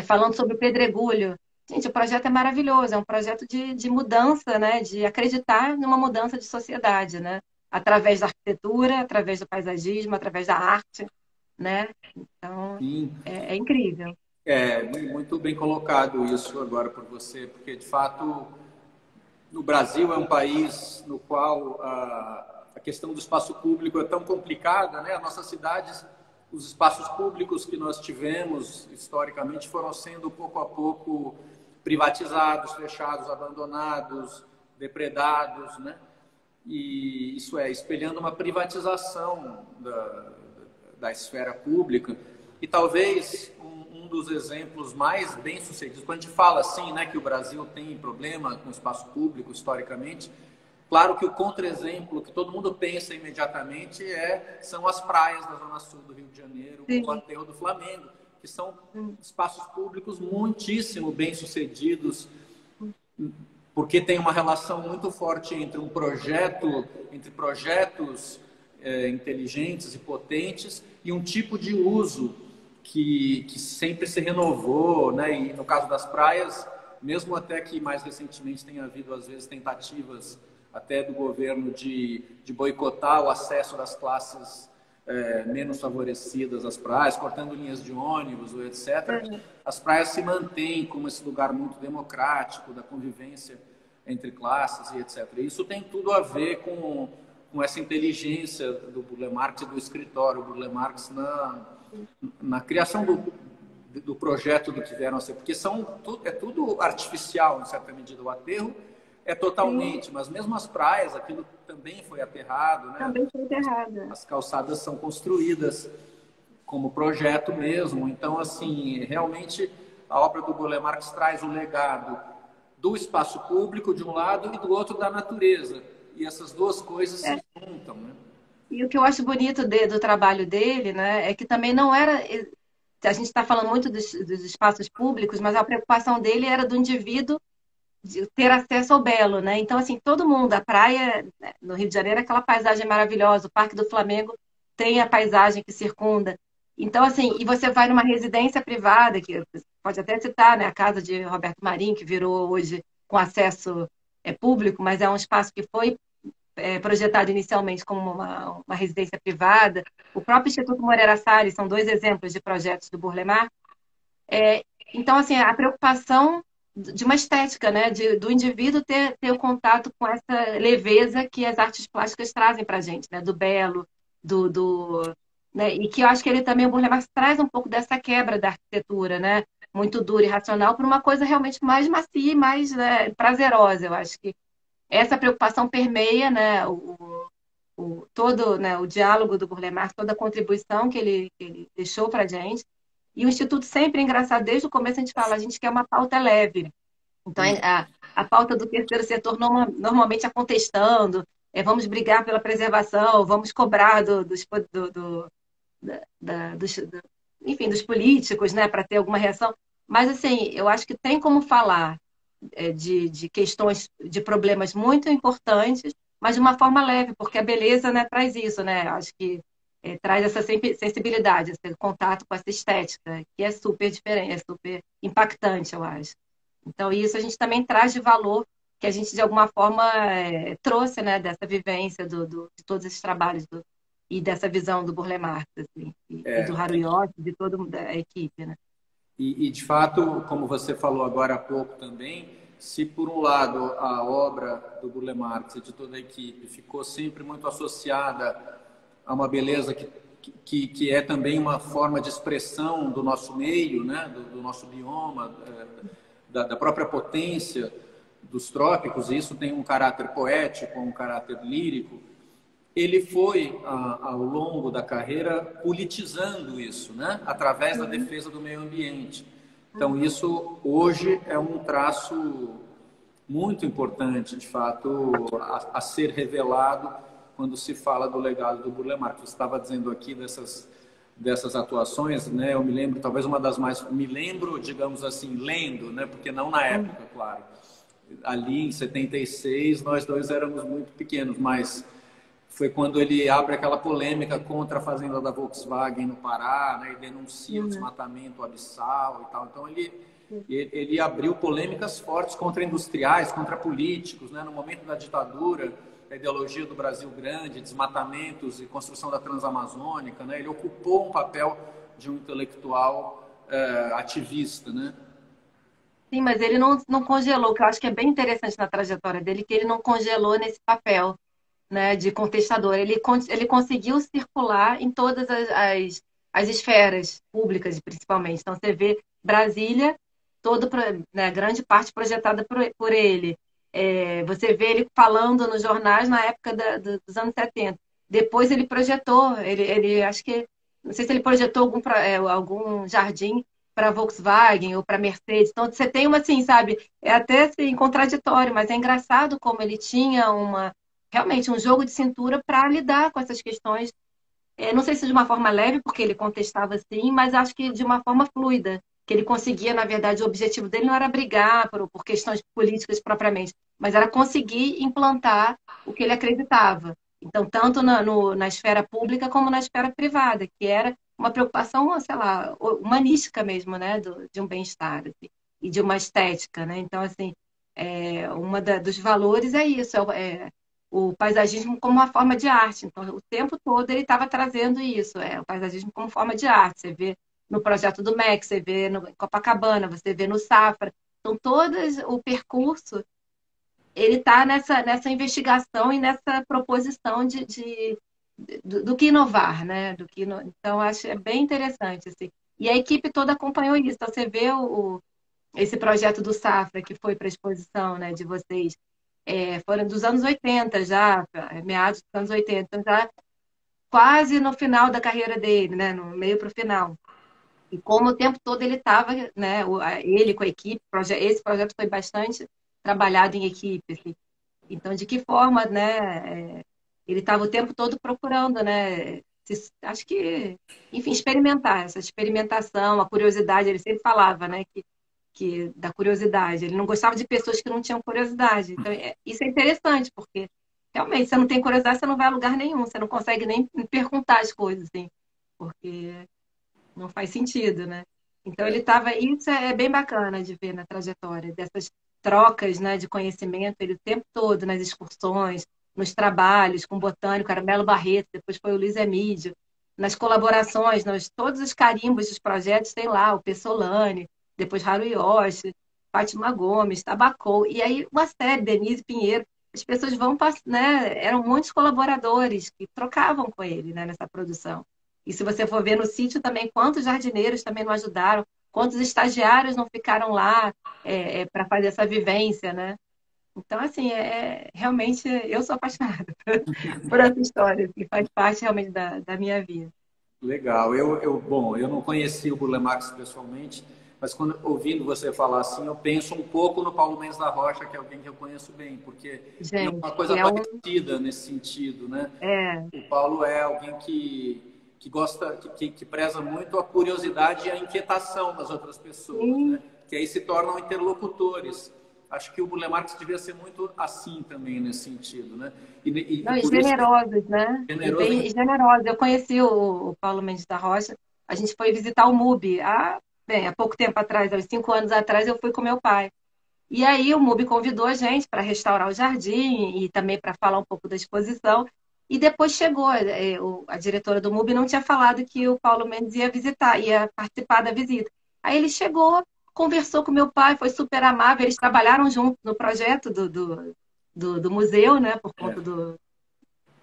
falando sobre o pedregulho. Gente, o projeto é maravilhoso, é um projeto de mudança, né? De acreditar numa mudança de sociedade, né? Através da arquitetura, através do paisagismo, através da arte, né? Então, Sim. é incrível. É muito bem colocado isso agora por você, porque de fato o Brasil é um país no qual a questão do espaço público é tão complicada, né? As nossas cidades, os espaços públicos que nós tivemos historicamente foram sendo pouco a pouco privatizados, fechados, abandonados, depredados, né? E isso é espelhando uma privatização da esfera pública. E talvez um dos exemplos mais bem-sucedidos, quando a gente fala assim, né, que o Brasil tem problema com o espaço público historicamente, claro que o contra-exemplo que todo mundo pensa imediatamente são as praias da Zona Sul do Rio de Janeiro, Sim. o Aterro do Flamengo, que são espaços públicos muitíssimo bem-sucedidos, porque tem uma relação muito forte entre projetos inteligentes e potentes e um tipo de uso que sempre se renovou, né? E no caso das praias, mesmo até que mais recentemente tenha havido, às vezes, tentativas até do governo de boicotar o acesso das classes menos favorecidas às praias, cortando linhas de ônibus, etc. As praias se mantêm como esse lugar muito democrático, da convivência entre classes e etc. E isso tem tudo a ver com essa inteligência do Burle Marx e do escritório Burle Marx na criação do projeto do que vieram a ser, porque é tudo artificial, em certa medida. O aterro é totalmente, mas mesmo as praias, aquilo também foi aterrado, né? Também foi enterrada. As calçadas são construídas como projeto mesmo. Então, assim, realmente a obra do Burle Marx traz o legado do espaço público de um lado e do outro da natureza. E essas duas coisas se juntam, né? E o que eu acho bonito do trabalho dele, né, é que também não era. A gente está falando muito dos espaços públicos, mas a preocupação dele era do indivíduo de ter acesso ao belo, né? Então, assim, todo mundo, a praia, né, no Rio de Janeiro, aquela paisagem maravilhosa, o Parque do Flamengo tem a paisagem que circunda. Então, assim, e você vai numa residência privada, que você pode até citar, né, a casa de Roberto Marinho, que virou hoje com acesso público, mas é um espaço que foi projetado inicialmente como uma residência privada. O próprio Instituto Moreira Salles são dois exemplos de projetos do Burle Marx. Então, assim, a preocupação de uma estética, né? Do indivíduo ter o contato com essa leveza que as artes plásticas trazem para a gente, né? Do belo, né? E que eu acho que ele também, o Burle Marx, traz um pouco dessa quebra da arquitetura, né? Muito dura e racional, para uma coisa realmente mais macia e mais, né, prazerosa. Eu acho que essa preocupação permeia, né, todo, né, o diálogo do Burle Marx, toda a contribuição que ele deixou para a gente. E o Instituto sempre, engraçado, desde o começo a gente fala, a gente quer uma pauta leve. Então, a pauta do terceiro setor normalmente é contestando, vamos brigar pela preservação, vamos cobrar enfim, dos políticos, né, para ter alguma reação. Mas, assim, eu acho que tem como falar de questões, de problemas muito importantes, mas de uma forma leve, porque a beleza, né, traz isso, né? Acho que traz essa sensibilidade, esse contato com essa estética, que é super diferente, é super impactante, eu acho. Então, isso a gente também traz de valor que a gente, de alguma forma, trouxe, né, dessa vivência de todos esses trabalhos e dessa visão do Burle Marx, assim, e do Haruyoshi, de toda a equipe, né? E, de fato, como você falou agora há pouco também, se por um lado a obra do Burle Marx e de toda a equipe ficou sempre muito associada a uma beleza que é também uma forma de expressão do nosso meio, né? Do nosso bioma, da própria potência dos trópicos, e isso tem um caráter poético, um caráter lírico. Ele foi, ao longo da carreira, politizando isso, né? Através da defesa do meio ambiente. Então, isso hoje é um traço muito importante, de fato, a ser revelado quando se fala do legado do Burle Marx. Você estava dizendo aqui dessas atuações, né? Eu me lembro, talvez uma das mais... Me lembro, digamos assim, lendo, né? Porque não na época, claro. Ali, em 76, nós dois éramos muito pequenos, mas foi quando ele abre aquela polêmica contra a fazenda da Volkswagen no Pará, né? E denuncia o desmatamento abissal e tal. Então, ele abriu polêmicas fortes contra industriais, contra políticos, né? No momento da ditadura, a ideologia do Brasil Grande, desmatamentos e construção da Transamazônica, né? Ele ocupou um papel de um intelectual ativista, né? Sim, mas ele não congelou, que eu acho que é bem interessante na trajetória dele, que ele não congelou nesse papel, né, de contestador. Ele conseguiu circular em todas as esferas públicas, principalmente. Então, você vê Brasília, né, grande parte projetada por ele. Você vê ele falando nos jornais na época dos anos 70. Depois ele projetou, ele acho que, não sei se ele projetou algum jardim para Volkswagen ou para Mercedes. Então, você tem uma, assim, sabe, é até assim, contraditório, mas é engraçado como ele tinha realmente um jogo de cintura para lidar com essas questões. Não sei se de uma forma leve, porque ele contestava sim, mas acho que de uma forma fluida, que ele conseguia, na verdade, o objetivo dele não era brigar por questões políticas propriamente, mas era conseguir implantar o que ele acreditava. Então, tanto na esfera pública como na esfera privada, que era uma preocupação, sei lá, humanística mesmo, né, de um bem-estar, assim, e de uma estética, né? Então, assim, dos valores é isso, o paisagismo como uma forma de arte. Então, o tempo todo ele estava trazendo isso, o paisagismo como forma de arte. Você vê no projeto do MEC, você vê no Copacabana, você vê no Safra. Então, o percurso, ele está nessa investigação e nessa proposição do que inovar, né? Então, acho bem interessante, assim. E a equipe toda acompanhou isso. Então, você vê esse projeto do Safra, que foi para a exposição, né, de vocês, foram dos anos 80 já, meados dos anos 80, então já quase no final da carreira dele, né, no meio para o final. E como o tempo todo ele estava, né, ele com a equipe, esse projeto foi bastante trabalhado em equipe, assim. Então, de que forma, né, ele estava o tempo todo procurando, né, acho que, enfim, experimentar, essa experimentação, a curiosidade, ele sempre falava, né, da curiosidade. Ele não gostava de pessoas que não tinham curiosidade. Então, isso é interessante, porque realmente, você não tem curiosidade, você não vai a lugar nenhum, você não consegue nem perguntar as coisas, assim, porque não faz sentido, né? Então, ele estava. Isso é bem bacana de ver na trajetória, dessas trocas, né, de conhecimento, ele o tempo todo nas excursões, nos trabalhos com o botânico, era Melo Barreto, depois foi o Luiz Emídio, nas colaborações, todos os carimbos dos projetos, tem lá, o Pessolane, depois Haru Yoshi, Fátima Gomes, Tabacou, e aí uma série, Denise Pinheiro, as pessoas né, eram muitos colaboradores que trocavam com ele, né, nessa produção. E se você for ver no sítio também, quantos jardineiros também não ajudaram, quantos estagiários não ficaram lá para fazer essa vivência, né? Então, assim, realmente, eu sou apaixonada por essa história, que faz parte realmente da minha vida. Legal. Bom, eu não conheci o Burle Marx pessoalmente, mas quando ouvindo você falar assim, eu penso um pouco no Paulo Mendes da Rocha, que é alguém que eu conheço bem, porque tem Gente, uma coisa parecida nesse sentido, né? O Paulo é alguém que gosta, que preza muito a curiosidade e a inquietação das outras pessoas, né? Que aí se tornam interlocutores. Acho que o Burle Marx devia ser muito assim também, nesse sentido, né? Não, e por isso, generosos, né? generoso E generosos. Eu conheci o Paulo Mendes da Rocha, a gente foi visitar o MUBI há pouco tempo atrás, há uns 5 anos atrás, eu fui com meu pai. E aí o MUBI convidou a gente para restaurar o jardim e também para falar um pouco da exposição. E depois chegou, a diretora do MUBI não tinha falado que o Paulo Mendes ia visitar, ia participar da visita. Aí ele chegou, conversou com meu pai, foi super amável, eles trabalharam juntos no projeto do museu, né, por conta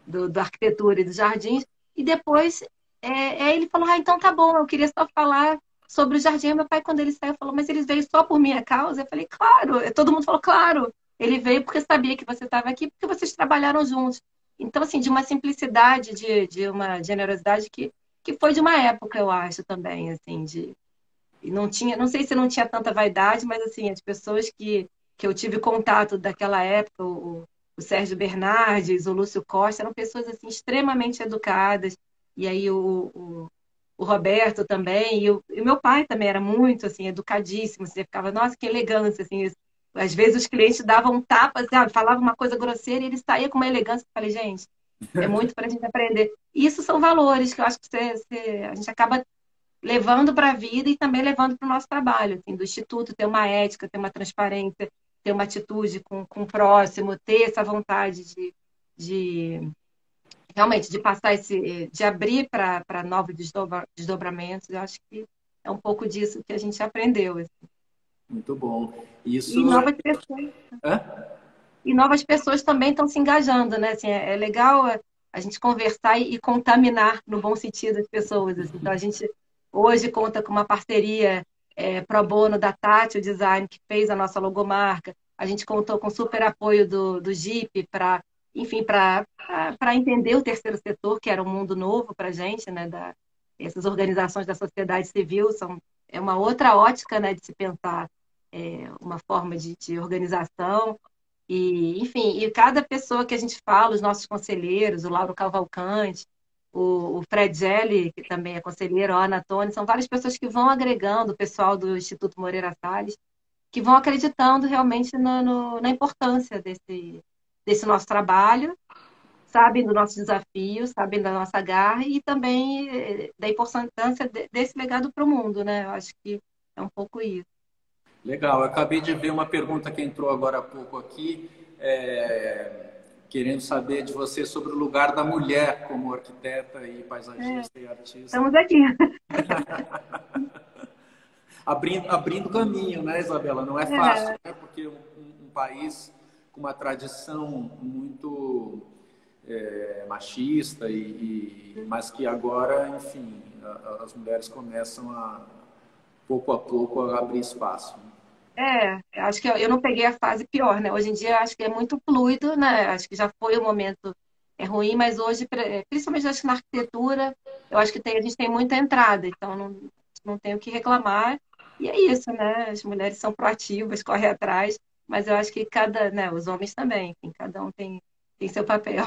da arquitetura e dos jardins. E depois ele falou, ah, então tá bom, eu queria só falar sobre o jardim. Meu pai, quando ele saiu, falou, mas ele veio só por minha causa? Eu falei, claro. Todo mundo falou, claro. Ele veio porque sabia que você estava aqui, porque vocês trabalharam juntos. Então, assim, de uma simplicidade, de uma generosidade que foi de uma época, eu acho, também, assim, e não tinha, não sei se não tinha tanta vaidade, mas, assim, as pessoas que eu tive contato daquela época, o Sérgio Bernardes, o Lúcio Costa, eram pessoas, assim, extremamente educadas. E aí o Roberto também, e o meu pai também era muito, assim, educadíssimo. Você ficava, nossa, que elegância, assim. Às vezes os clientes davam um tapa, sabe? Falavam uma coisa grosseira e ele saía com uma elegância. Eu falei, gente, é muito para a gente aprender. E isso são valores que eu acho que a gente acaba levando para a vida e também levando para o nosso trabalho, assim, do Instituto, ter uma ética, ter uma transparência, ter uma atitude com o próximo, ter essa vontade de realmente de passar de abrir para novos desdobramentos. Eu acho que é um pouco disso que a gente aprendeu, assim. Muito bom. E Isso. novas pessoas. Hã? E novas pessoas também estão se engajando, né? Assim, é legal a gente conversar e contaminar, no bom sentido, as pessoas. Assim. Então, a gente hoje conta com uma parceria pro bono da Tati, o design, que fez a nossa logomarca. A gente contou com super apoio do Jeep para, enfim, para entender o terceiro setor, que era um mundo novo para a gente, né? Essas organizações da sociedade civil é uma outra ótica, né, de se pensar uma forma de organização. E, enfim, e cada pessoa que a gente fala, os nossos conselheiros, o Lauro Cavalcante, o Fred Gelli, que também é conselheiro, a Ana Toni, são várias pessoas que vão agregando, o pessoal do Instituto Moreira Salles, que vão acreditando realmente na importância desse nosso trabalho, sabem do nosso desafio, sabem da nossa garra e também da importância desse legado para o mundo, né? Eu acho que é um pouco isso. Legal, eu acabei de ver uma pergunta que entrou agora há pouco aqui, querendo saber de você sobre o lugar da mulher como arquiteta e É, paisagista e artista. estamos aqui. Abrindo caminho, né, Isabela? Não é fácil, né? Porque um país com uma tradição muito machista, mas que agora, enfim, as mulheres começam pouco a pouco, a abrir espaço. Acho que eu não peguei a fase pior, né? Hoje em dia acho que é muito fluido, né? Acho que já foi o momento ruim, mas hoje, principalmente acho que na arquitetura, eu acho que a gente tem muita entrada, então não tenho o que reclamar. E é isso, né? As mulheres são proativas, correm atrás, mas eu acho que né, os homens também, enfim, cada um tem seu papel.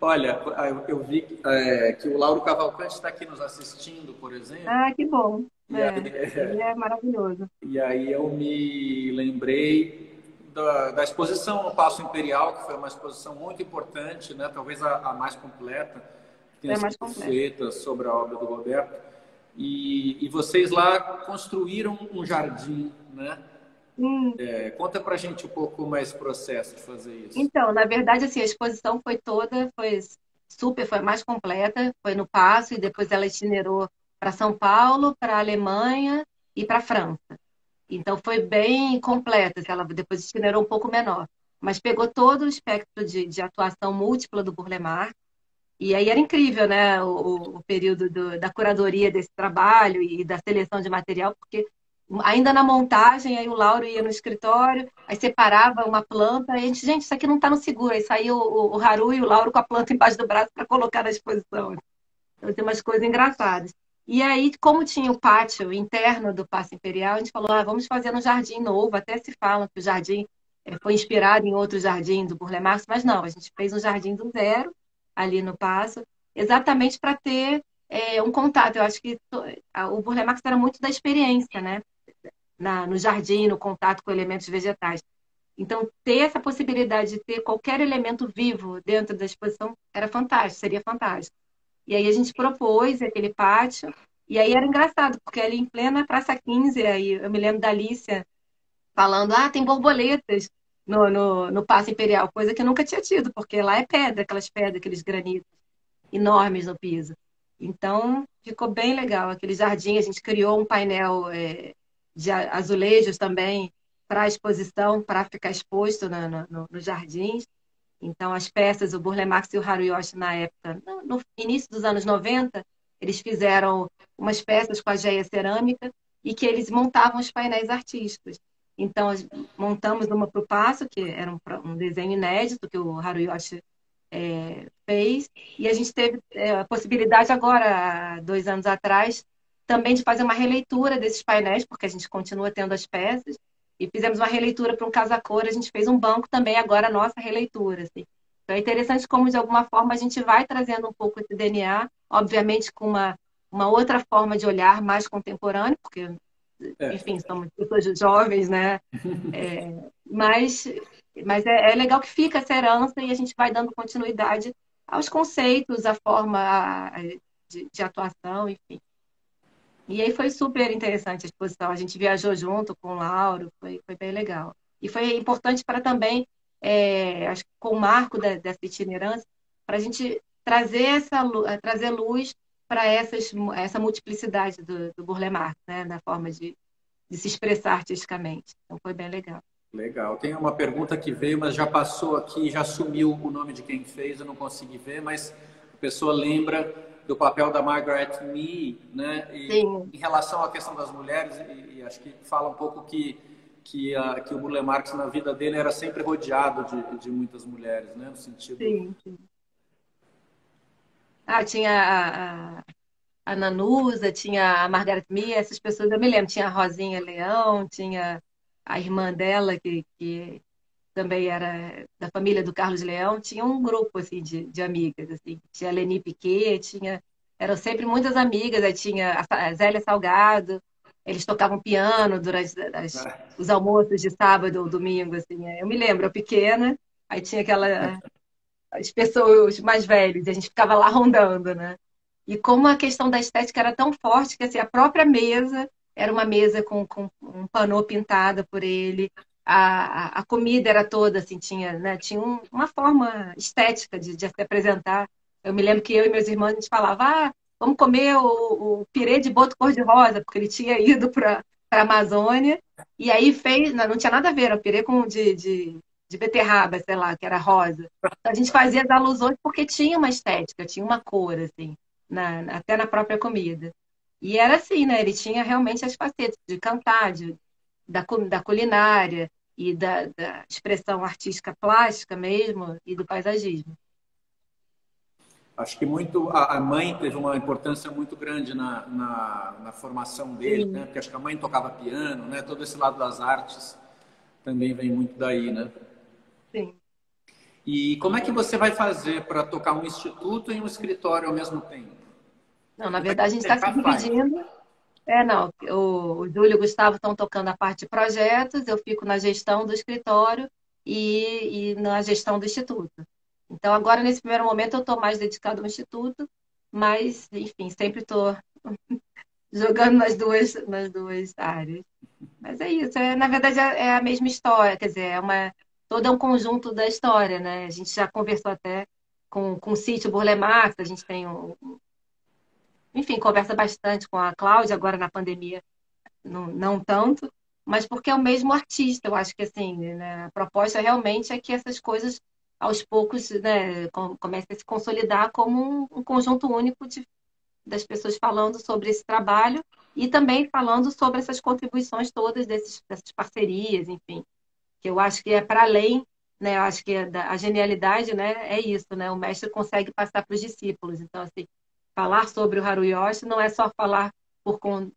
Olha, eu vi que o Lauro Cavalcante está aqui nos assistindo, por exemplo, Ah, que bom. e aí, Ele é maravilhoso. e aí eu me lembrei da exposição no Paço Imperial, que foi uma exposição muito importante, né? Talvez a mais completa que tenha É mais sido completo. feita sobre a obra do Roberto. E vocês lá construíram um jardim, né? Hum. Conta pra gente um pouco como é esse processo de fazer isso. Então, na verdade, assim, a exposição foi mais completa, foi no Paço e depois ela itinerou para São Paulo, para a Alemanha e para a França. Então foi bem completa, assim, ela depois itinerou um pouco menor, mas pegou todo o espectro de atuação múltipla do Burle Marx. E aí era incrível, né, o período da curadoria desse trabalho e da seleção de material, porque ainda na montagem, aí o Lauro ia no escritório, aí separava uma planta, aí a gente, isso aqui não está no seguro, aí saiu o Haru e o Lauro com a planta embaixo do braço para colocar na exposição. Então tem umas coisas engraçadas. E aí, como tinha o pátio interno do Paço Imperial, a gente falou, vamos fazer um jardim novo, até se fala que o jardim foi inspirado em outro jardim do Burle Marx, mas não, a gente fez um jardim do zero, ali no Paço, exatamente para ter um contato. Eu acho que o Burle Marx era muito da experiência, né? No jardim, no contato com elementos vegetais. Então, ter essa possibilidade de ter qualquer elemento vivo dentro da exposição era fantástico, seria fantástico. E aí a gente propôs aquele pátio, e aí era engraçado, porque ali em plena Praça 15, aí eu me lembro da Alicia falando, tem borboletas no Paço Imperial, coisa que eu nunca tinha tido, porque lá é pedra, aquelas pedras, aqueles granitos enormes no piso. Então, ficou bem legal aquele jardim. A gente criou um painel de azulejos também para a exposição, para ficar exposto nos jardins. Então, as peças, o Burle Marx e o Haruyoshi, na época, no início dos anos 90, eles fizeram umas peças com a geia cerâmica e que eles montavam os painéis artísticos. Então, montamos uma para o Passo, que era um desenho inédito que o Haruyoshi fez, e a gente teve a possibilidade agora, há 2 anos atrás, também de fazer uma releitura desses painéis, porque a gente continua tendo as peças, e fizemos uma releitura para um casa-cor, a gente fez um banco também, agora a nossa releitura. Assim. Então é interessante como, de alguma forma, a gente vai trazendo um pouco esse DNA, obviamente com uma outra forma de olhar mais contemporâneo, porque, É, enfim, somos pessoas jovens, né? Mas, mas é legal que fica essa herança e a gente vai dando continuidade aos conceitos, à forma de atuação, enfim. E aí foi super interessante a exposição. A gente viajou junto com o Lauro, foi bem legal. E foi importante para também, acho que com o marco dessa itinerância, para a gente trazer trazer luz para essa multiplicidade do Burle Marx, né, na forma de se expressar artisticamente. Então foi bem legal. legal. Tem uma pergunta que veio, mas já passou aqui, já sumiu o nome de quem fez, eu não consegui ver, mas a pessoa lembra do papel da Margaret Mee, né? E Sim, em relação à questão das mulheres, e acho que fala um pouco que o Burle Marx na vida dele era sempre rodeado de muitas mulheres, né? No sentido. sim, sim. Ah, tinha a Nanusa, tinha a Margaret Mee, essas pessoas eu me lembro. Tinha a Rosinha Leão, tinha a irmã dela, que também era da família do Carlos Leão. Tinha um grupo assim, de amigas. Assim. Tinha a Leni Piquet, eram sempre muitas amigas. Aí tinha a Zélia Salgado, eles tocavam piano durante os almoços de sábado ou domingo. Assim. Eu me lembro, eu pequena, aí tinha as pessoas mais velhas, e a gente ficava lá rondando, né? E como a questão da estética era tão forte que assim, a própria mesa era uma mesa com um panô pintada por ele, a comida era toda assim, tinha uma forma estética de se apresentar. Eu me lembro que eu e meus irmãos a gente falava, vamos comer o pirê de boto cor-de-rosa, porque ele tinha ido para a Amazônia, e aí fez, não tinha nada a ver, era o pirê de beterraba, sei lá, que era rosa. Então, a gente fazia as alusões porque tinha uma estética, tinha uma cor, assim até na própria comida. E era assim, né? Ele tinha realmente as facetas de cantar, da culinária e da expressão artística plástica mesmo e do paisagismo. Acho que muito a mãe teve uma importância muito grande na formação dele, né? Sim, Porque acho que a mãe tocava piano, né? Todo esse lado das artes também vem muito daí, né? sim. E como é que você vai fazer para tocar um instituto e um escritório ao mesmo tempo? Não, na Como é que verdade, a gente você está se já faz? dividindo. Não, o Júlio e o Gustavo estão tocando a parte de projetos, eu fico na gestão do escritório e na gestão do instituto. Então, agora, nesse primeiro momento, eu estou mais dedicado ao instituto, mas, enfim, sempre estou jogando nas duas áreas. Mas é isso, na verdade é a mesma história, quer dizer, todo é um conjunto da história, né? A gente já conversou até com o sítio Burle Marx, a gente tem enfim, conversa bastante com a Cláudia, agora na pandemia não tanto, mas porque é o mesmo artista, eu acho que assim, né? A proposta realmente é que essas coisas aos poucos, né, comecem a se consolidar como um conjunto único das pessoas falando sobre esse trabalho e também falando sobre essas contribuições todas dessas parcerias, enfim, que eu acho que é para além, né? Eu acho que a genialidade, né, é isso, né? O mestre consegue passar para os discípulos. Então, assim, falar sobre o Haruyoshi não é só falar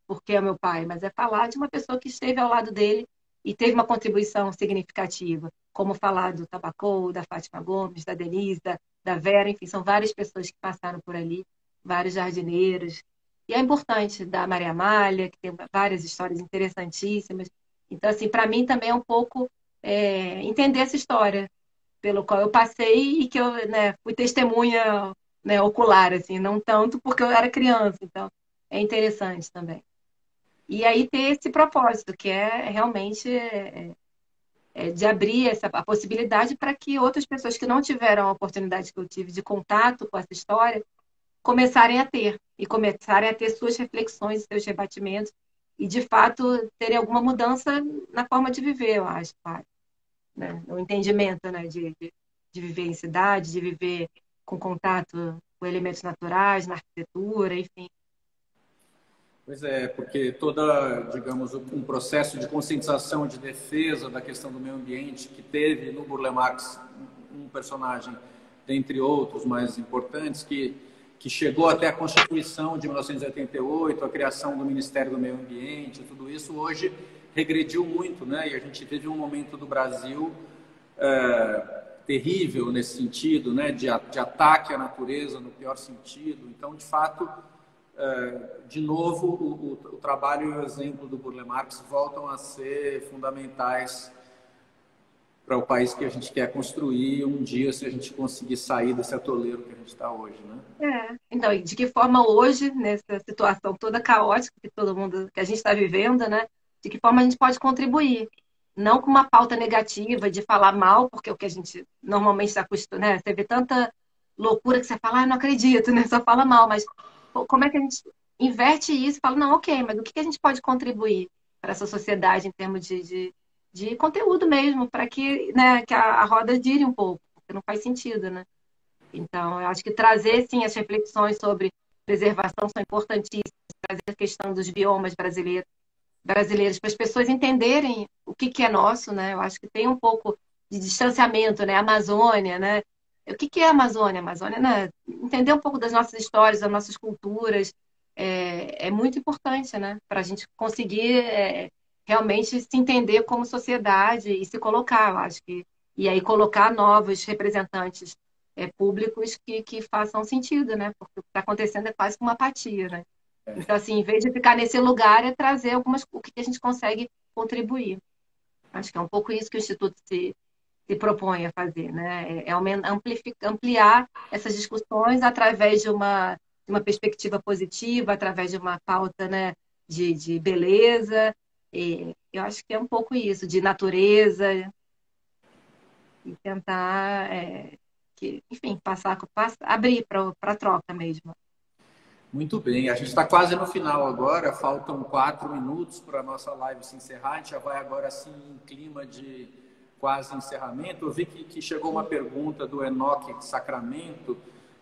porque é meu pai, mas é falar de uma pessoa que esteve ao lado dele e teve uma contribuição significativa, como falar do Tabacou, da Fátima Gomes, da Denise, da Vera, enfim, são várias pessoas que passaram por ali, vários jardineiros. E é importante da Maria Amália, que tem várias histórias interessantíssimas. Então, assim, para mim também é um pouco entender essa história pelo qual eu passei e que eu, né, fui testemunha, né, ocular, assim, não tanto porque eu era criança, então é interessante também. E aí ter esse propósito, que é realmente de abrir a possibilidade para que outras pessoas que não tiveram a oportunidade que eu tive de contato com essa história começarem a ter, e começarem a ter suas reflexões, seus rebatimentos, e de fato terem alguma mudança na forma de viver, eu acho, pai, né? No entendimento, né, de de viver em cidade, de viver com contato com elementos naturais, na arquitetura, enfim. Pois é, porque toda, digamos, um processo de conscientização, de defesa da questão do meio ambiente que teve no Burle Marx um personagem, dentre outros mais importantes, que chegou até a Constituição de 1988, a criação do Ministério do Meio Ambiente, tudo isso hoje regrediu muito, né? E a gente teve um momento do Brasil terrível nesse sentido, né? De ataque à natureza no pior sentido. Então, de fato, de novo, o trabalho e o exemplo do Burle Marx voltam a ser fundamentais para o país que a gente quer construir um dia, se a gente conseguir sair desse atoleiro que a gente está hoje, né? Então, e de que forma hoje, nessa situação toda caótica que todo mundo, que a gente está vivendo, né? De que forma a gente pode contribuir? Não com uma pauta negativa de falar mal, porque é o que a gente normalmente está acostumado, né? Você vê tanta loucura que você fala, não acredito, né? Só fala mal, mas como é que a gente inverte isso e fala, não, ok, mas o que a gente pode contribuir para essa sociedade em termos de conteúdo mesmo, para que, né, que a roda gire um pouco, porque não faz sentido, né? Então, eu acho que trazer, sim, as reflexões sobre preservação são importantíssimas, trazer a questão dos biomas brasileiros para as pessoas entenderem o que é nosso, né? Eu acho que tem um pouco de distanciamento, né? Amazônia, né? O que é a Amazônia? A Amazônia, né? Entender um pouco das nossas histórias, das nossas culturas, é muito importante, né? Para a gente conseguir realmente se entender como sociedade e se colocar, eu acho que. E aí colocar novos representantes públicos que façam sentido, né? Porque o que está acontecendo é quase que uma apatia, né? Então, assim, em vez de ficar nesse lugar, é trazer o que a gente consegue contribuir. Acho que é um pouco isso que o Instituto se propõe a fazer, né? Ampliar essas discussões através de uma perspectiva positiva, através de uma pauta, né, de beleza. E eu acho que é um pouco isso, de natureza, e tentar, enfim, abrir para a troca mesmo. Muito bem, a gente está quase no final agora, faltam 4 minutos para a nossa live se encerrar, a gente já vai agora assim em clima de quase encerramento. Eu vi que chegou uma pergunta do Enoque Sacramento,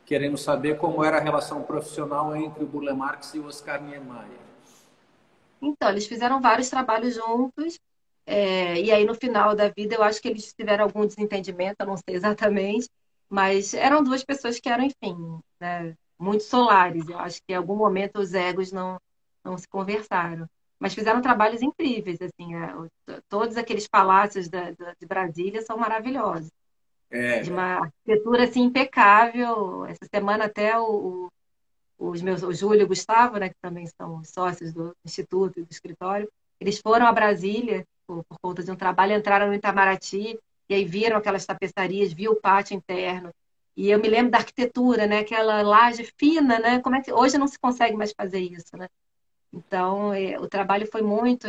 querendo saber como era a relação profissional entre o Burle Marx e o Oscar Niemeyer. Então, eles fizeram vários trabalhos juntos, e aí no final da vida eu acho que eles tiveram algum desentendimento, eu não sei exatamente, mas eram duas pessoas que eram, enfim, né, muito solares. Eu acho que em algum momento os egos não se conversaram. Mas fizeram trabalhos incríveis, assim, todos aqueles palácios de Brasília são maravilhosos, de uma arquitetura assim, impecável. Essa semana até o Júlio e o Gustavo, né, que também são sócios do Instituto e do escritório, eles foram a Brasília por conta de um trabalho, entraram no Itamaraty e aí viram aquelas tapeçarias, viu o pátio interno. E eu me lembro da arquitetura, né, aquela laje fina, né, como é que hoje não se consegue mais fazer isso, né? Então, o trabalho foi muito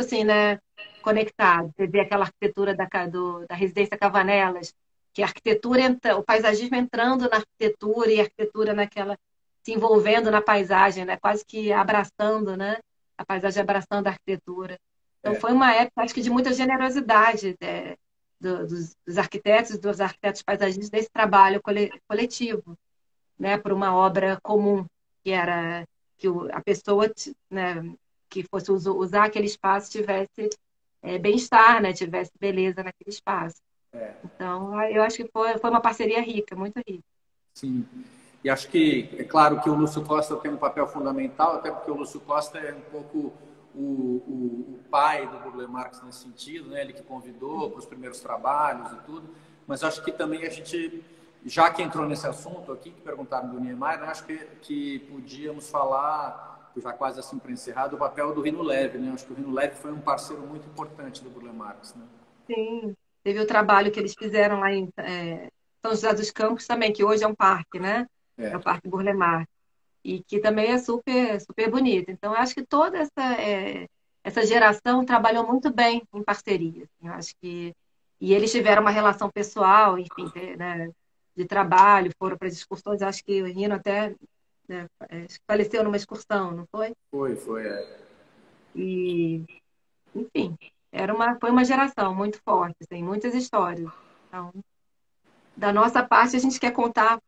assim, né, conectado. Você vê aquela arquitetura da Residência Cavanelas, que a arquitetura, o paisagismo entrando na arquitetura e a arquitetura naquela, se envolvendo na paisagem, né, quase que abraçando, né, a paisagem abraçando a arquitetura. Então, foi uma época, acho que, de muita generosidade dos arquitetos, dos arquitetos paisagistas, desse trabalho coletivo, né, por uma obra comum, que era que a pessoa, né, que fosse usar aquele espaço tivesse bem-estar, né, tivesse beleza naquele espaço. Então, eu acho que foi uma parceria rica, muito rica. Sim, e acho que, é claro que o Lúcio Costa tem um papel fundamental, até porque o Lúcio Costa é um pouco o pai do Burle Marx nesse sentido, né? Ele que convidou para os primeiros trabalhos e tudo, mas acho que também a gente, já que entrou nesse assunto aqui, que perguntaram do Niemeyer, né? Acho que podíamos falar, já quase assim para encerrar, do papel do Rino Leve, né? Acho que o Rino Leve foi um parceiro muito importante do Burle Marx, né? Sim, teve o trabalho que eles fizeram lá em São José dos Campos também, que hoje é um parque, né? É o Parque Burle Marx. E que também é super, super bonito. Então, eu acho que toda essa geração trabalhou muito bem em parceria. Assim, eu acho que e eles tiveram uma relação pessoal, enfim, né, de trabalho, foram para as excursões. Acho que o Rino até, né, faleceu numa excursão, não foi? Foi. E, enfim, foi uma geração muito forte, tem muitas histórias. Então, da nossa parte, a gente quer contar,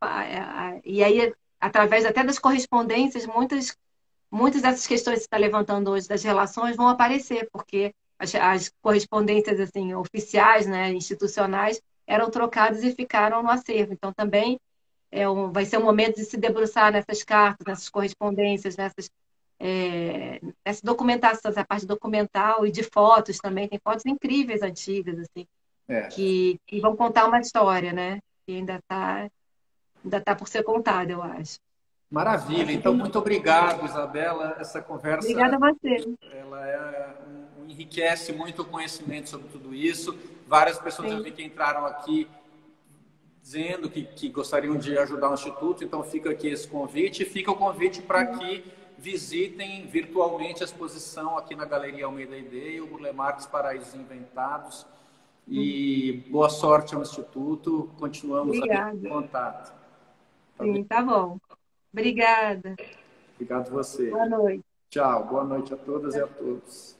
e aí, através até das correspondências, muitas dessas questões que você está levantando hoje das relações vão aparecer, porque as correspondências assim, oficiais, né, institucionais, eram trocadas e ficaram no acervo. Então, também vai ser um momento de se debruçar nessas cartas, nessas correspondências, nessa documentação, essa parte documental e de fotos também. Tem fotos incríveis, antigas, assim, É. que vão contar uma história, né? Que ainda tá por ser contada, eu acho. Maravilha. Aqui Então, tem... muito obrigado, Isabela. Essa Obrigada conversa a você. ela enriquece muito o conhecimento sobre tudo isso. Várias pessoas eu Sim. vi que entraram aqui dizendo que gostariam de ajudar o Instituto, então fica aqui esse convite. Fica o convite para que visitem virtualmente a exposição aqui na Galeria Almeida Ideia, o Burle Marx Paraísos Inventados. E boa sorte ao Instituto. Continuamos aqui em Obrigada. contato. Tá bem? Sim, tá bom. Obrigada. Obrigado a você. Boa noite. Tchau. Boa noite a todas e a todos.